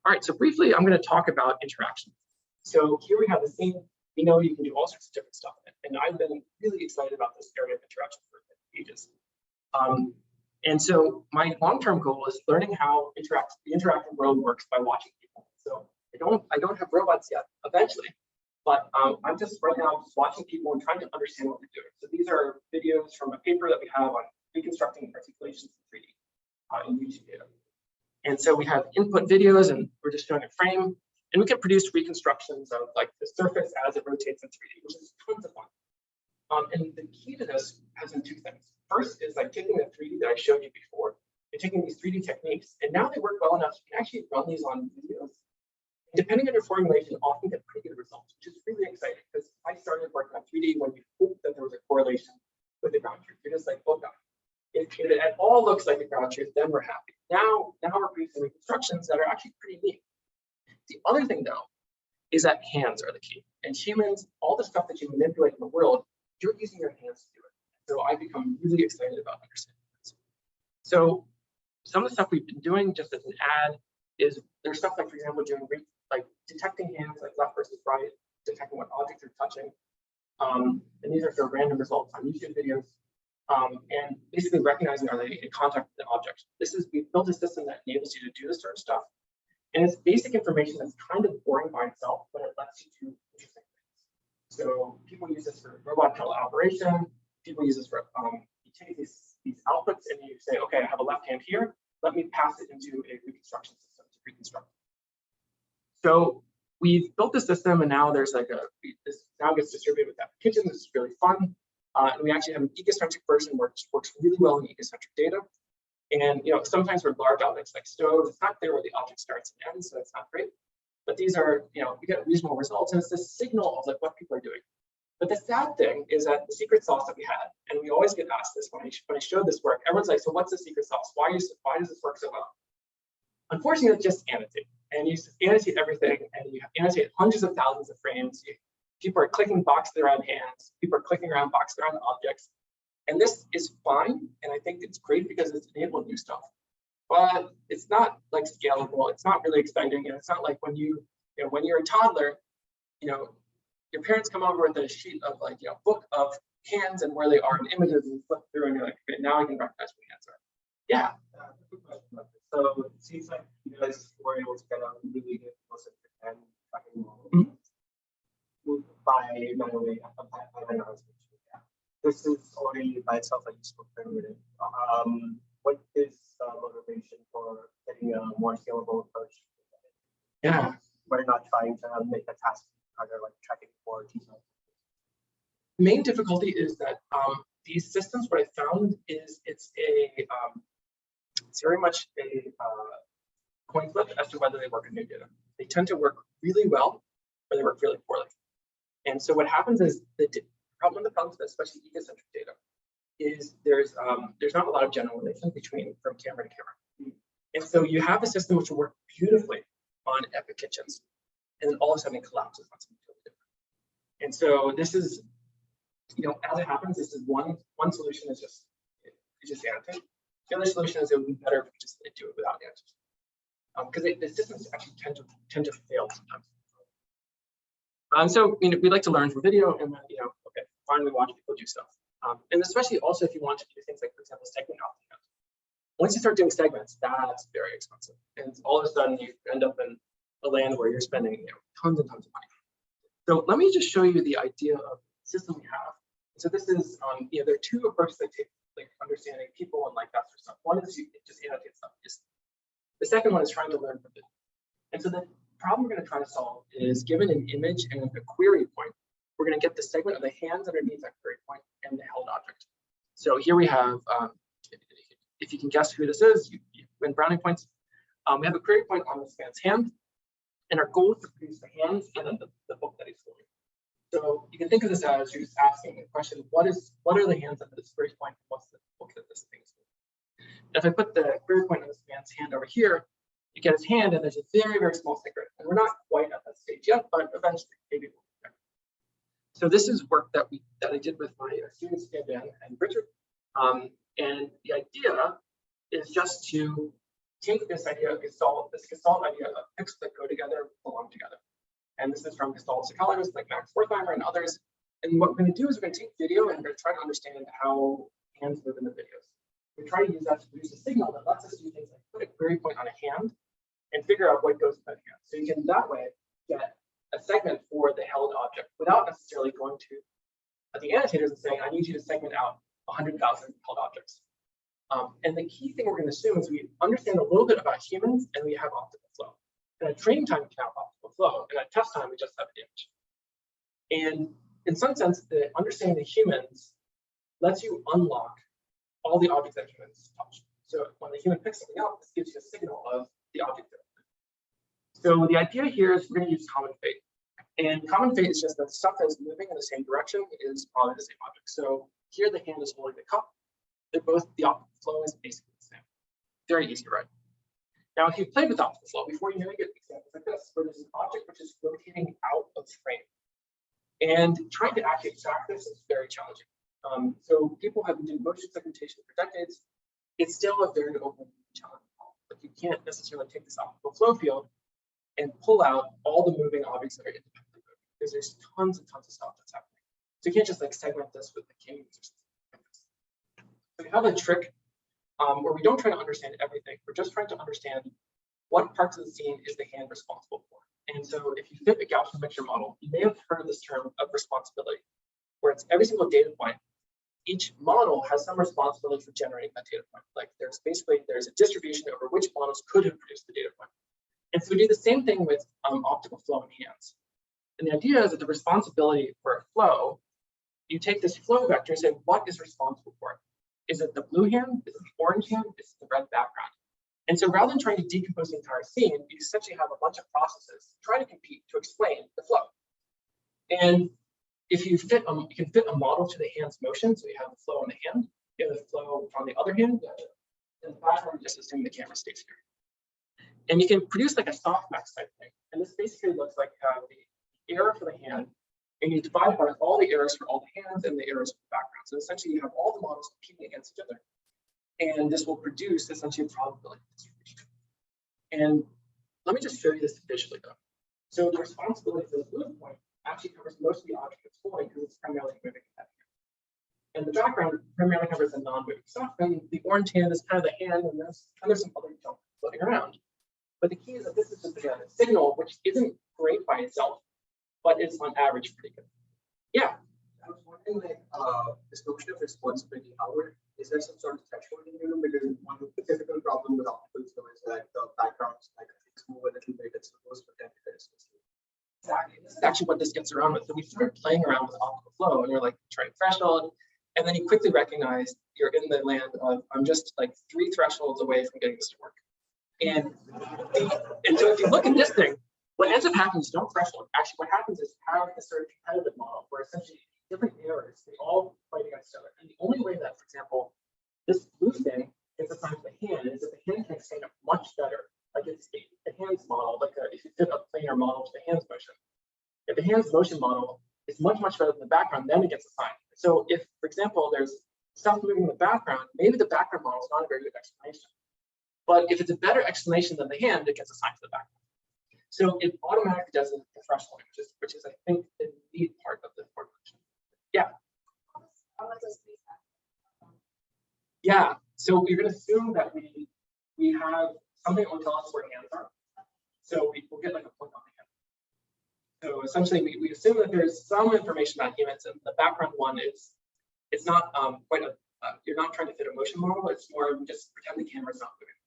All right, so briefly, I'm going to talk about interaction. So here we have the same we know you can do all sorts of different stuff. And I've been really excited about this area of interaction for ages. And so my long-term goal is learning how the interactive world works by watching people. So I don't have robots yet, eventually, but I'm just right now just watching people and trying to understand what they're doing. So these are videos from a paper that we have on reconstructing articulations in 3D in YouTube data. And so we have input videos, and we're just showing a frame, and we can produce reconstructions of like the surface as it rotates in 3D, which is tons of fun. And the key to this has been two things. First is like taking the 3D that I showed you before, and taking these 3D techniques, and now they work well enough you can actually run these on videos. Depending on your formulation, often get pretty good results, which is really exciting because I started working on 3D when you hoped that there was a correlation with the ground truth. You're just like, oh god, if it at all looks like a ground truth, then we're happy. Now we're producing reconstructions that are actually pretty neat. The other thing though is that hands are the key. And humans, all the stuff that you manipulate in the world, you're using your hands to do it. So I become really excited about understanding this. So some of the stuff we've been doing just as an ad is there's stuff like, for example, doing like detecting hands, like left versus right, detecting what objects are touching. And these are sort of random results on YouTube videos. And basically recognizing are they in contact with the object. We've built a system that enables you to do this sort of stuff. And it's basic information that's kind of boring by itself, but it lets you do interesting things. So people use this for robot teleoperation. People use this for, you take these outputs and you say, okay, I have a left hand here. Let me pass it into a reconstruction system to reconstruct. So we've built the system, and now there's like this now gets distributed with application. This is really fun. And we actually have an egocentric version which works really well in egocentric data. And sometimes for large objects like stoves, it's not clear where the object starts and ends, so it's not great. But these are, we get reasonable results, and it's a signal of like what people are doing. But the sad thing is that the secret sauce that we had, and we always get asked this when I show this work, everyone's like, so what's the secret sauce? Why does this work so well? Unfortunately, it's just annotate. And you annotate everything, and you annotate hundreds of thousands of frames. People are clicking boxes around hands. People are clicking around boxes around objects. And this is fine, and I think it's great because it's enabled new stuff. But it's not like scalable. It's not really exciting, and it's not like when when you're a toddler, your parents come over with a sheet of like book of hands and where they are in images, and you flip through, and you're like, okay, now I can recognize what hands are. Yeah. Quick question about this. So it seems like you guys were able to get a really good close-up and tracking model by manually. This is already by itself a useful primitive. What is the motivation for getting a more scalable approach? Yeah. We're not trying to make a task harder, like tracking for T-cells. The main difficulty is that these systems, what I found is it's very much a coin flip as to whether they work in new data. They tend to work really well, or they work really poorly. And so what happens is the problem with especially egocentric data, is there's not a lot of general relation from camera to camera. And so you have a system which will work beautifully on epic kitchens, and then all of a sudden it collapses on something totally different. And so this is, as it happens, this is one solution is just annotate. The other solution is it would be better if we just do it without answers, because the systems actually tend to fail sometimes. So we like to learn from video, and then okay, finally watch people do stuff. And especially also if you want to do things like, for example, segment optimization. Once you start doing segments, that's very expensive, and all of a sudden you end up in a land where you're spending tons and tons of money. So let me just show you the idea of the system we have. So this is there are two approaches I take, like understanding people and like that sort of stuff. One is you just annotate stuff. The second one is trying to learn from it. And so the problem we're going to try to solve is, given an image and a query point, we're going to get the segment of the hands underneath that query point and the held object. So here we have, if you can guess who this is, you win brownie points. We have a query point on this man's hand, and our goal is to produce the hands and then the book that he's holding. So you can think of this as you're just asking the question, what are the hands at this query point? What's the book that this thing is holding? If I put the query point on this man's hand over here, you get his hand, and there's a very, very small secret. And we're not quite at that stage yet, but eventually maybe we'll get there. So this is work that I did with my students, Dan and Richard. And the idea is just to take this idea of Gestalt, this Gestalt idea of pixels that go together, belong together. And this is from Gestalt psychologists like Max Wertheimer and others. And what we're going to do is we're going to take video and we're going to try to understand how hands move in the videos. We try to use that to produce a signal that lets us do things like put a query point on a hand and figure out what goes in that hand. So you can that way get a segment for the held object without necessarily going to the annotators and saying, I need you to segment out 100,000 held objects. And the key thing we're going to assume is we understand a little bit about humans and we have optical flow. And at training time, we can have optical flow, and at test time, we just have an image. And in some sense, the understanding of humans lets you unlock all the objects that humans touch. So when the human picks something up, this gives you a signal of the object. So the idea here is we're going to use common fate. And common fate is just that stuff that is moving in the same direction is probably the same object. So here the hand is holding the cup. They're both, the optical flow is basically the same. Very easy, right? Now, if you've played with optical flow before, you know you get examples like this, where there's an object which is rotating out of frame. And trying to actually track this is very challenging. So people have been doing motion segmentation for decades. It's still a very open challenge. Like you can't necessarily take this optical flow field and pull out all the moving objects that are independently moving, because there's tons and tons of stuff that's happening. So you can't just like segment this with the canes or something like this. So we have a trick where we don't try to understand everything. We're just trying to understand what parts of the scene is the hand responsible for. And so if you fit a Gaussian mixture model, you may have heard of this term of responsibility, where it's every single data point. Each model has some responsibility for generating that data point. Like there's a distribution over which models could have produced the data point. And so we do the same thing with optical flow in hands. And the idea is that the responsibility for a flow, you take this flow vector and say, what is responsible for it? Is it the blue hand? Is it the orange hand? Is it the red background? And so rather than trying to decompose the entire scene, you essentially have a bunch of processes try to compete to explain the flow. And if you can fit a model to the hand's motion, so you have the flow on the hand, you have the flow on the other hand, and the background, just assume the camera stays here. And you can produce like a softmax type thing. And this basically looks like you have the error for the hand, and you divide by all the errors for all the hands and the errors for the background. So essentially you have all the models competing against each other. And this will produce essentially a probability distribution. And let me just show you this visually though. So the responsibility for the blue point actually covers most of the object that's flowing because it's primarily moving in that hand. And the background primarily covers the non-moving stuff. And the orange hand is kind of the hand, and there's some other junk floating around. But the key is that this is just a signal which isn't great by itself, but it's on average pretty good. Yeah. I was wondering, like, this notion of responsibility, is there some sort of threshold in you? Because one of the typical problem with optical flow is that the backgrounds like things move a little bit, it's supposed to pretend it is. Exactly. This is actually what this gets around with. So we started playing around with optical flow, and we're like trying threshold, and then you quickly recognize you're in the land of I'm just like 3 thresholds away from getting this to work. And so if you look at this thing, what ends up happening is don't threshold. Actually, what happens is have this sort of competitive model where essentially different errors, they all fight against each other. And the only way that, for example, this blue thing gets assigned to the hand is that the hand can extend it much better. Like it's the hand's model, like if you fit a planar model to the hand's motion. If the hand's motion model is much, much better than the background, then it gets assigned. So if, for example, there's stuff moving in the background, maybe the background model is not a very good explanation. But if it's a better explanation than the hand, it gets assigned to the background. So it automatically does the thresholding, which is I think the neat part of the formulation. Yeah. Yeah. So we're going to assume that we have something that will tell us where hands are. So we'll get like a point on the hand. So essentially, we assume that there's some information about humans, and the background one is it's not quite a you're not trying to fit a motion model. It's more just pretend the camera's not moving,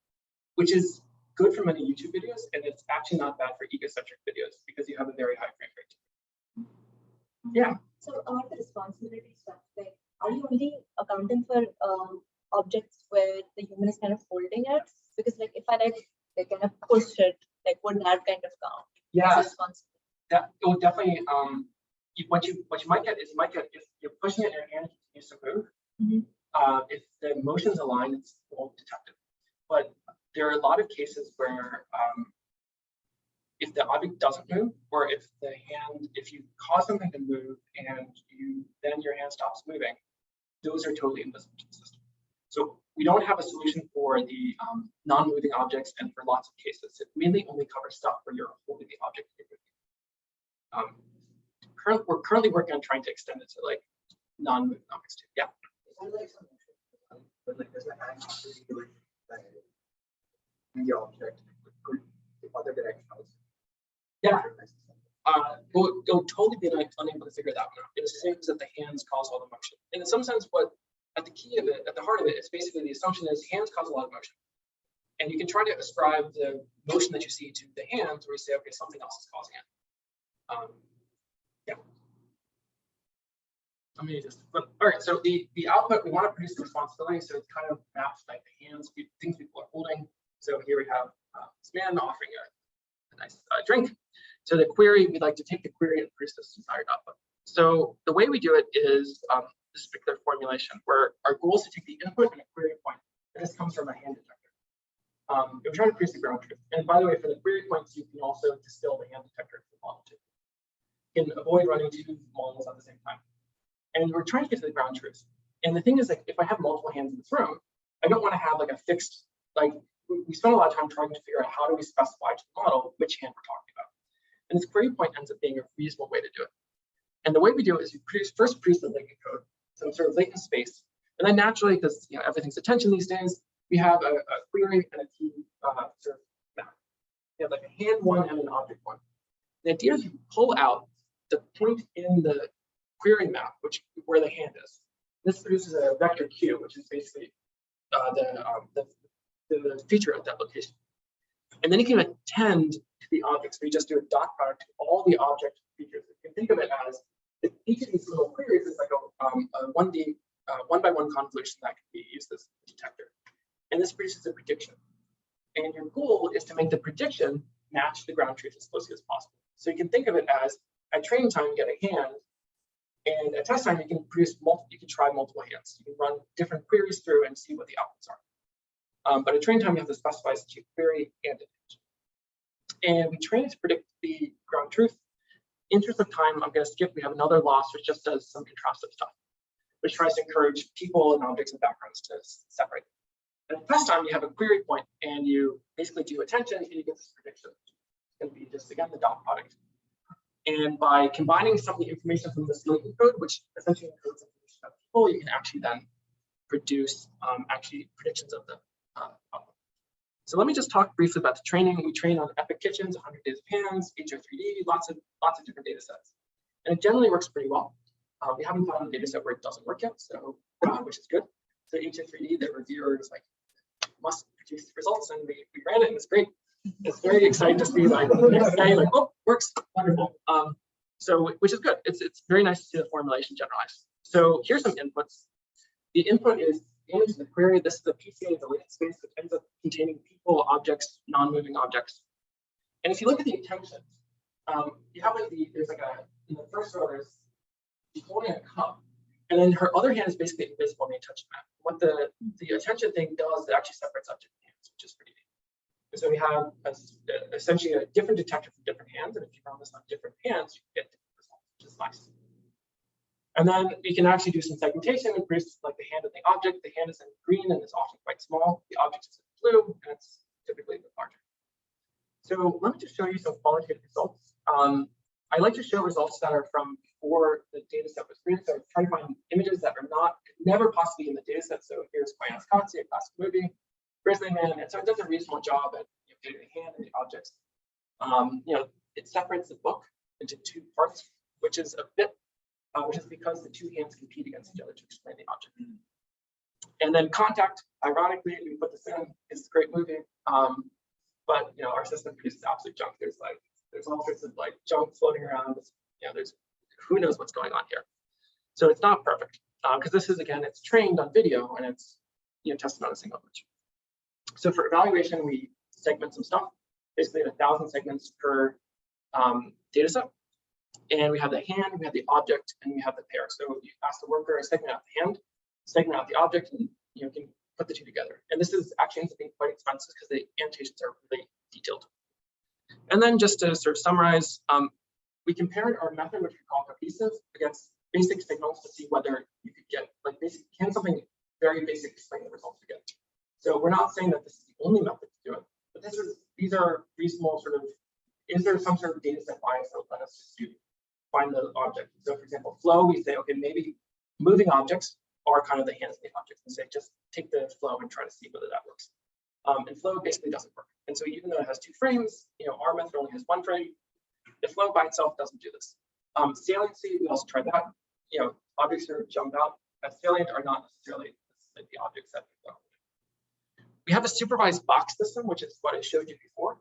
which is good for many YouTube videos, and it's actually not bad for egocentric videos because you have a very high frame rate. Yeah. So about the responsibility stuff, like, are you only accounting for objects where the human is kind of holding it? Because like if I like kind of push it, like would that kind of count? Yeah. That it will definitely. What you might get is if you're pushing it in your hand, it continues to move. Mm-hmm. If the motion's aligned, it's won't detect it. But there are a lot of cases where if the object doesn't move, or if you cause something to move and then your hand stops moving, those are totally invisible to the system. So we don't have a solution for the non-moving objects and for lots of cases. It mainly only covers stuff where you're holding the object. We're currently working on trying to extend it to like non-moving objects too. Yeah. But like there's a hand the object the other directions. Yeah. It'll totally be unable to figure that one out. It assumes that the hands cause all the motion. And in some sense, what at the key of it, at the heart of it, is basically the assumption is hands cause a lot of motion. And you can try to ascribe the motion that you see to the hands, where you say, okay, something else is causing it. Yeah. Let me just flip. All right, so the output, we want to produce the responsibility, so it kind of maps like the hands, things people are holding. So here we have this man offering a nice drink. So the query, we'd like to take the query and produce this desired output. So the way we do it is this particular formulation, where our goal is to take the input and a query point, and this comes from a hand detector. We're trying to produce the ground truth. And by the way, for the query points, you can also distill the hand detector to the model too. You can avoid running two models at the same time. And we're trying to get to the ground truth. And the thing is, like, if I have multiple hands in this room, I don't want to have like a fixed, like, we spend a lot of time trying to figure out how do we specify to the model which hand we're talking about. And this query point ends up being a reasonable way to do it. And the way we do it is we first produce the latent code, some sort of latent space. And then naturally, because everything's attention these days, we have a query and a key sort of map. We have like a hand one and an object one. The idea is you pull out the point in the query map, where the hand is. This produces a vector Q, which is basically the feature at that location. And then you can attend to the objects. We just do a dot product to all the object features. You can think of it as each of these little queries is like a 1D, one-by-one convolution that can be used as a detector. And this produces a prediction. And your goal is to make the prediction match the ground truth as closely as possible. So you can think of it as at training time, you get a hand, and at test time, you can produce you can try multiple hands. You can run different queries through and see what the outputs are. But at training time, you have to specify such a query and an image. And we train it to predict the ground truth. Interest of time, I'm going to skip. We have another loss, which just does some contrastive stuff, which tries to encourage people and objects and backgrounds to separate. And at test time, you have a query point, and you basically do attention, and you get this prediction. It's going to be just, again, the dot product. And by combining some of the information from this latent code, which essentially encodes information about people, you can actually then produce predictions of the output. So let me just talk briefly about the training. We train on Epic Kitchens, 100 days of hands, HO3D, lots of different data sets. And it generally works pretty well. We haven't found a data set where it doesn't work yet, so which is good. So HO3D, the reviewer is like, must produce results, and we ran it, and it's great. It's very exciting to see, like, the next day, like, oh, works, wonderful. So which is good. It's very nice to see the formulation generalized. So here's some inputs. The input is the image of the query. This is the PCA, the latent space, which ends up containing people, objects, non-moving objects. And if you look at the intentions, you have like there's like in the first row, she's holding a cup, and then her other hand is basically invisible when you touch the map. What the attention thing does, it actually separates object hands, which is pretty neat. And so we have essentially a different detector for different hands, and if you run this on different hands, you get different results, which is nice. And then we can actually do some segmentation and produce like the hand of the object. The hand is in green and is often quite small. The object is in blue, and it's typically a bit larger. So let me just show you some qualitative results. I like to show results that are from before the data set was created. So I try to find images that are never possibly in the data set. So here's Koyaanisqatsi, a classic movie, Grizzly Man. And so it does a reasonable job at getting the hand and the objects. It separates the book into two parts, which is a bit, which is because the two hands compete against each other to explain the object. And then Contact, ironically, we put this in, it's a great movie. But our system produces absolute junk. There's all sorts of like junk floating around. There's who knows what's going on here. So it's not perfect because this is, again, it's trained on video and it's tested on a single image. So for evaluation, we segment some stuff, basically 1,000 segments per data set. And we have the hand, we have the object, and we have the pair. So you ask the worker to segment out the hand, segment out the object, and you can put the two together. And this is actually ends up being quite expensive because the annotations are really detailed. And then just to sort of summarize, we compared our method, which we call cohesive, against basic signals to see whether you could get can something very basic explain the results we get. So we're not saying that this is the only method to do it, but these are reasonable sort of, is there some sort of data set bias that will let us do find the object. So for example, flow, we say, okay, maybe moving objects are kind of the hands of the objects, and say, just take the flow and try to see whether that works. And flow basically doesn't work. And so even though it has 2 frames, our method only has 1 frame. The flow by itself doesn't do this. Saliency, we also tried that. Objects that jump out as salient are not necessarily the objects that we found. We have a supervised box system, which is what I showed you before.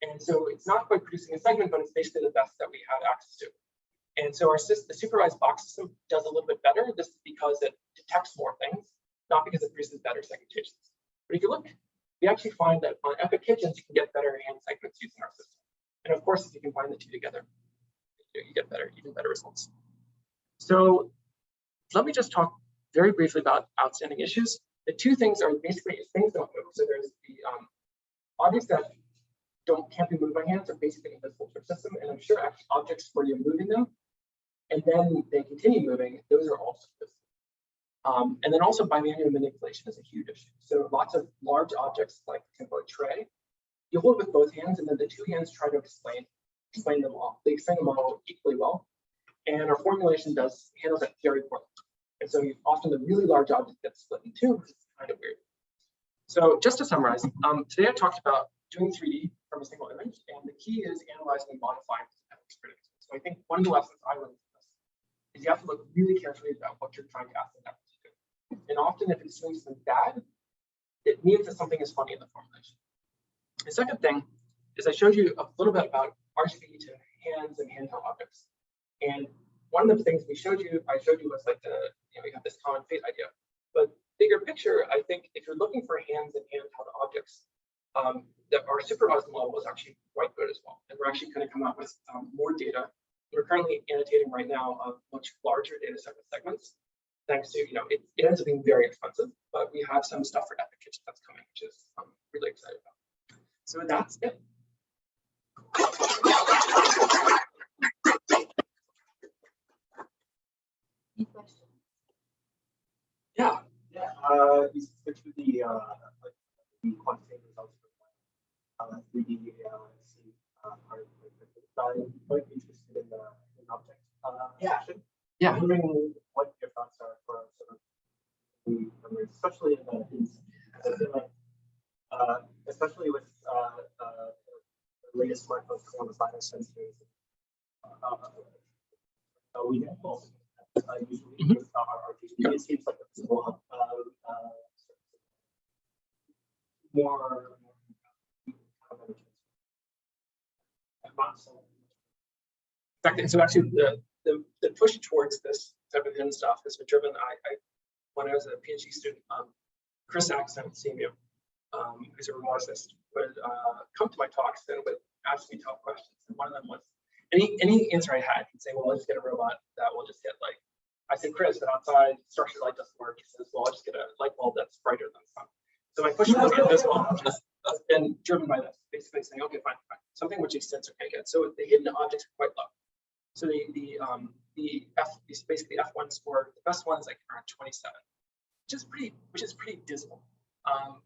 And so it's not quite producing a segment, but it's basically the best that we have access to. And so the supervised box system does a little bit better. This is because it detects more things, not because it produces better segmentations. But if you look, we actually find that on Epic Kitchens, you can get better hand segments using our system. And of course, if you combine the 2 together, you get even better results. So let me just talk very briefly about outstanding issues. The 2 things are basically things don't move. So there's the objects that can't be moved by hands are basically invisible to the system. And I'm sure actually objects where you're moving them and then they continue moving, those are also invisible. And then also bimanual manipulation is a huge issue. So lots of large objects like a tray, you hold with both hands, and then the 2 hands try to explain them all. They explain them all equally well. And our formulation handles that very poorly. And so often the really large object gets split in 2, which is kind of weird. So just to summarize, today I talked about doing 3D from a single image, and the key is analyzing and modifying the predictions. So I think one of the lessons I learned from this is you have to look really carefully about what you're trying to ask the network to do. And often if it's doing something bad, it means that something is funny in the formulation. The second thing is I showed you a little bit about RGB to hands and handheld objects. And one of the things I showed you was like we have this common fate idea. But bigger picture, I think if you're looking for hands and handheld objects, that our supervised model was actually quite good as well. And we're actually going to come out with more data. We're currently annotating right now a much larger data set with segments. Thanks to, it ends up being very expensive, but we have some stuff for Epic Kitchen that's coming, which is I'm really excited about. So that's it. Any questions? Yeah. You switch to the quantitative results for 3D part. I'm quite interested in object action. Yeah. I'm wondering what your thoughts are for sort of the numbers, especially in especially with the latest smartphones on the final sensors. We have also usually with our RGB, it seems like it's more so actually the push towards this type of hidden stuff has been driven. When I was a PhD student, Chris Axon at CMU, who's a roboticist, would come to my talks and would ask me tough questions. And one of them was any answer I had, he'd say, well, let's get a robot that will just get like, I said, Chris, but outside structured light doesn't work. He says, well, I'll just get a light bulb that's brighter than the sun. So my push was invisible has been driven by this, basically saying, okay, fine. Something which extends okay, good. So the hidden objects are quite low. So basically F1 score, the best one is like around 27, which is pretty dismal.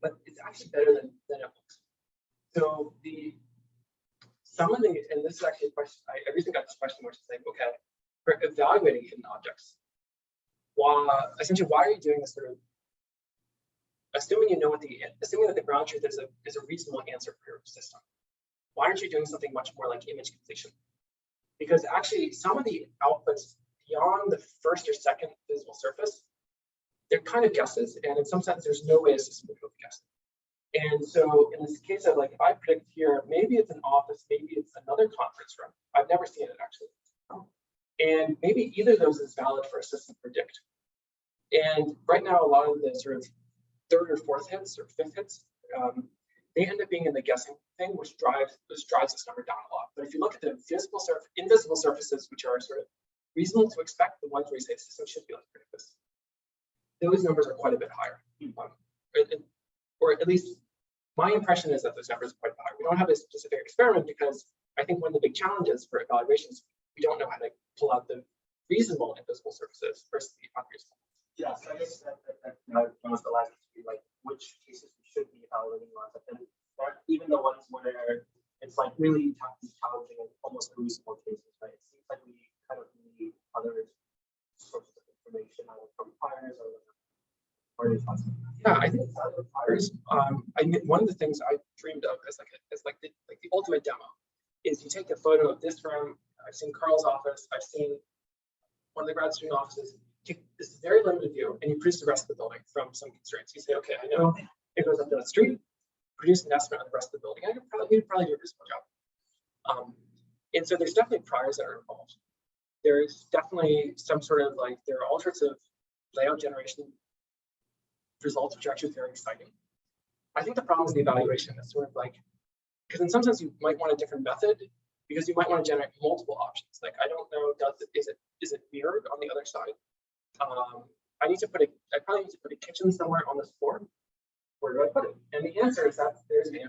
But it's actually better than it looks. So and this is actually a question, I recently got this question, which is like, okay, for evaluating hidden objects, essentially, why are you doing this sort of, assuming that the ground truth is a reasonable answer for your system? Why aren't you doing something much more like image completion? Because actually some of the outputs beyond the first or second visible surface, they're kind of guesses, and in some sense, there's no way a system would really guess. And so in this case of like, if I predict here, maybe it's an office, maybe it's another conference room. I've never seen it actually. And maybe either of those is valid for a system to predict. And right now, a lot of the sort of third or fourth hits or fifth hits, they end up being in the guessing thing, which drives this number down a lot. But if you look at the invisible surfaces, which are sort of reasonable to expect, the ones where you say the system should be able to predict this, those numbers are quite a bit higher. Or at least my impression is that those numbers are quite high. We don't have a specific experiment because I think one of the big challenges for evaluations, we don't know how to pull out the reasonable invisible surfaces versus the unreasonable. Yeah, so I guess that almost allows us to be like which cases we should be evaluating on, and even the ones where it's like really challenging and almost unreasonable cases, right? It seems like we kind of Yeah, I think that requires. I mean, one of the things I dreamed of as like the ultimate demo is you take a photo of this room. I've seen Carl's office. I've seen one of the grad student offices. Take this very limited view, and you produce the rest of the building from some constraints. You say, okay, I know it goes up to the street. Produce an estimate on the rest of the building. I could probably do a reasonable job. And so there's definitely priors that are involved. There's definitely some sort of like, there are all sorts of layout generation results which are actually very exciting. I think the problem is the evaluation. It's sort of like, because in some sense you might want a different method because you might want to generate multiple options. Like, I don't know, is it mirrored on the other side? I probably need to put a kitchen somewhere on this floor. Where do I put it? And the answer is that there's the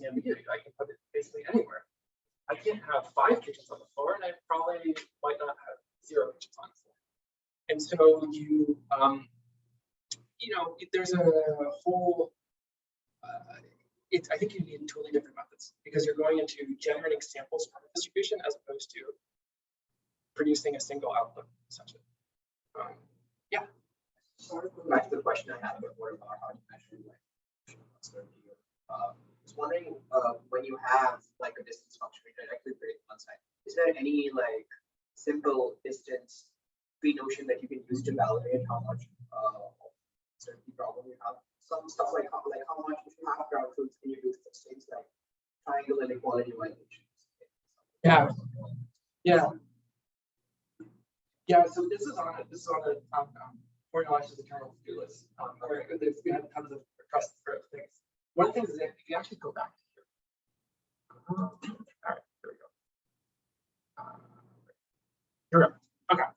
ambiguity. I can put it basically anywhere. I can't have 5 kitchens on the floor, and I probably might not have 0 kitchens on the floor. And so you, there's a whole. I think you need totally different methods because you're going into generating samples from a distribution as opposed to producing a single output, essentially. Yeah. Sort of going back to the question I had before about how you measure like. I was wondering when you have like a distance function directly predict one side, is there any like simple distance pre-notion that you can use to validate how much certainty problem you have? Some stuff like how much if you have ground truths can you do such things like triangle inequality violations? Yeah. So this is on a organized the terminal to-do list. Where we have tons of requests for things. One of the things is that if you actually go back to here. All right, here we go. Here we go. Okay.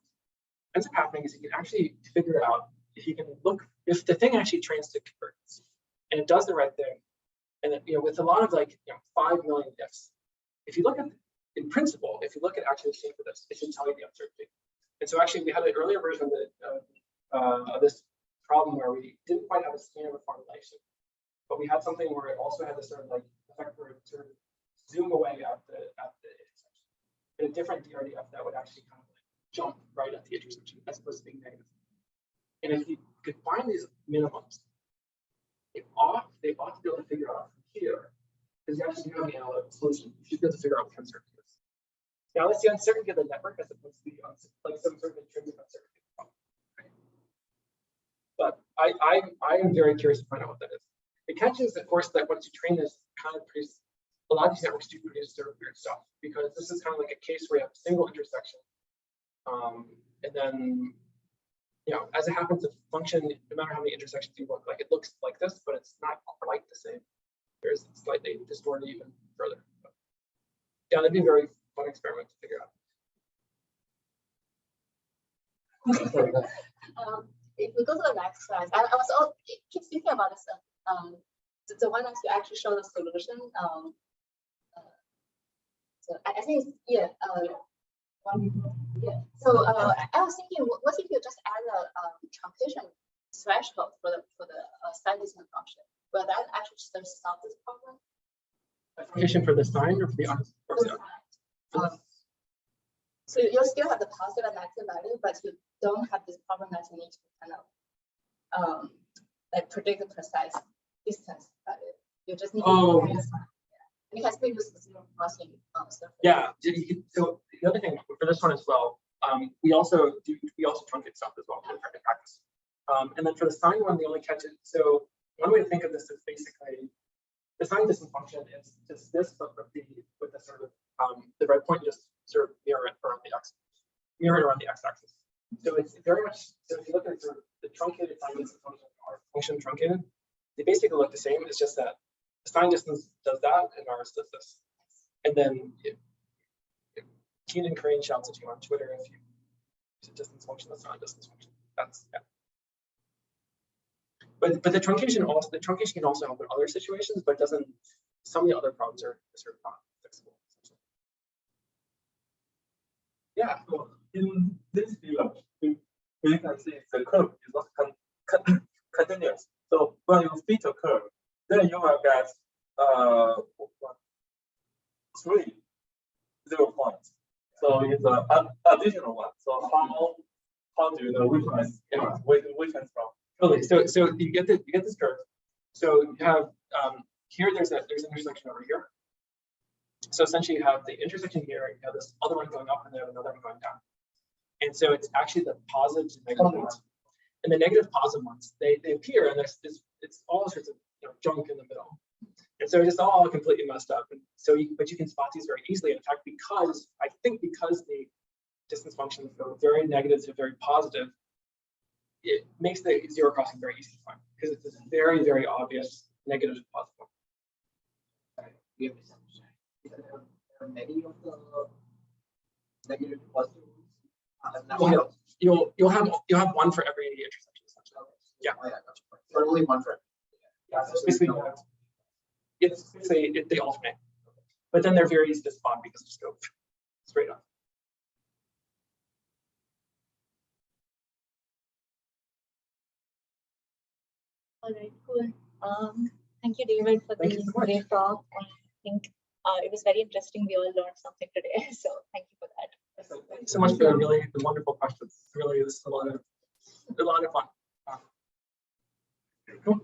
Ends up happening is you can actually figure out if you can look if the thing actually trains to convergence and it does the right thing, and then, with a lot of 5 million ifs. If you look at in principle, if you look at actually the shape of this, it should tell you the uncertainty. And so actually we had an earlier version of this problem where we didn't quite have a scan of a formulation, but we had something where it also had this sort of effect where it sort of zoom away at the intersection. In a different DRDF that would actually kind of jump right at the intersection as opposed to being negative. And if you could find these minimums, they ought to be able to figure out from here, because you actually do have the analytical solution. You should be able to figure out what the uncertainty is. Now that's the uncertainty of the network as opposed to some sort of intrinsic uncertainty. But I am very curious to find out what that is. The catch is, of course, that once you train this, kind of produce a lot of these networks do produce sort of weird stuff because this is kind of like a case where you have a single intersection, and then as it happens, the function, no matter how many intersections you look like, it looks like this, but it's not quite the same. There's slightly distorted even further. But yeah, that'd be a very fun experiment to figure out. If we go to the next slide, I was keep thinking about this. The one that you actually show the solution. So I think yeah. So I was thinking, what if you just add a truncation threshold for the sign distance function? Will that actually solve this problem? A truncation for the sign or for the So you'll still have the positive and negative value, but you don't have this problem that you need to kind of predict the precise distance value. You just need to you can still use the zero crossing surface. Yeah. So the other thing for this one as well, we also truncate stuff as well in practice. And then for the sign one, the only catch it. So one way to think of this is basically the sign distance function is just this, but with the sort of the red point just sort of mirror it around the x-axis. So it's very much, so if you look at sort of the truncated sign distance function or function truncated, they basically look the same. It's just that the sign distance does that and ours does this. And then Keenan Crane shouts at you on Twitter if you use a distance function that's not a distance function. That's But the truncation can also help in other situations, but doesn't. Some of the other problems are sort of not fixable. Yeah. So in this figure, we can see the curve is not continuous. So when you fit a curve, then you will get 3 0 points. So it's an additional one. So how do you know which one is weakness from Okay, so you get this curve. So you have here there's an intersection over here. So essentially you have the intersection here, you have this other one going up, and you have another one going down. And so it's actually the positive and negative ones. And the negative positive ones, they appear, and there's it's all sorts of junk in the middle. And so it's just all completely messed up. And so but you can spot these very easily. In fact, because the distance functions go very negative to very positive, it makes the zero crossing very easy to find because it's this very, very obvious negative to positive one. There are many of the negative positive You'll have one for every intersection essentially. Yeah. Oh, yeah, gotcha. So only one for. Yeah, so basically they alternate, but then they're very easy to spot because just go straight up. All right, cool. Thank you, David, for Thank you the so much. great talk. And I think it was very interesting. We all learned something today, so thank you for that. Thank you so much for the wonderful questions. Really, this is a lot of fun. Cool.